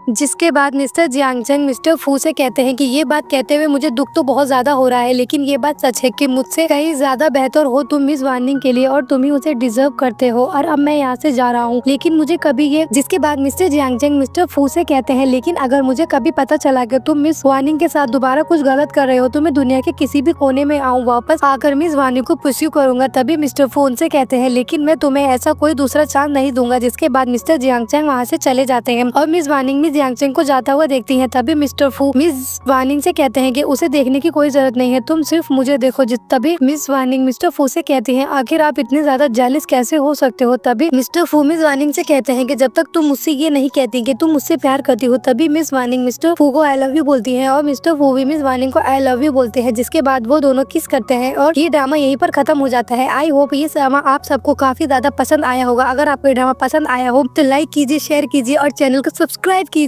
जिसके बाद मिस्टर जियांग चेंग मिस्टर फू से कहते हैं कि ये बात कहते हुए मुझे दुख तो बहुत ज्यादा हो रहा है, लेकिन ये बात सच है कि मुझसे कहीं ज्यादा बेहतर हो तुम मिस वानिंग के लिए और तुम ही उसे डिजर्व करते हो, और अब मैं यहाँ से जा रहा हूँ लेकिन मुझे कभी ये। जिसके बाद मिस्टर जियांग चेंग मिस्टर फू से कहते हैं, लेकिन अगर मुझे कभी पता चला कि तुम मिस वानिंग के साथ दोबारा कुछ गलत कर रहे हो तो मैं दुनिया के किसी भी कोने में आऊँ, वापस आकर मिस वानिंग को परस्यू करूंगा। तभी मिस्टर फू उनसे कहते हैं, लेकिन मैं तुम्हें ऐसा कोई दूसरा चांस नहीं दूंगा। जिसके बाद मिस्टर जियांग चेंग वहाँ से चले जाते हैं और Miss Wanning Miss Jiang Cheng को जाता हुआ देखती हैं। तभी मिस्टर फू मिस वानिंग से कहते हैं कि उसे देखने की कोई जरूरत नहीं है, तुम सिर्फ मुझे देखो। तभी मिस वानिंग मिस्टर फू से कहती हैं, आखिर आप इतने ज्यादा जेलस कैसे हो सकते हो? तभी मिस्टर फू मिस वानिंग से कहते हैं कि जब तक तुम मुझसे ये नहीं कहती कि तुम मुझसे प्यार करती हो। तभी मिस वानिंग मिस्टर फू को आई लव यू बोलती है और मिस्टर फू भी मिस वानिंग को आई लव यू बोलते हैं। जिसके बाद वो दोनों किस करते हैं और ये ड्रामा यहीं पर खत्म हो जाता है। आई होप ये ड्रामा आप सबको काफी ज्यादा पसंद आया होगा। अगर आपको ये ड्रामा पसंद आया हो तो लाइक कीजिए, शेयर कीजिए और चैनल को सब्सक्राइब कीजिए।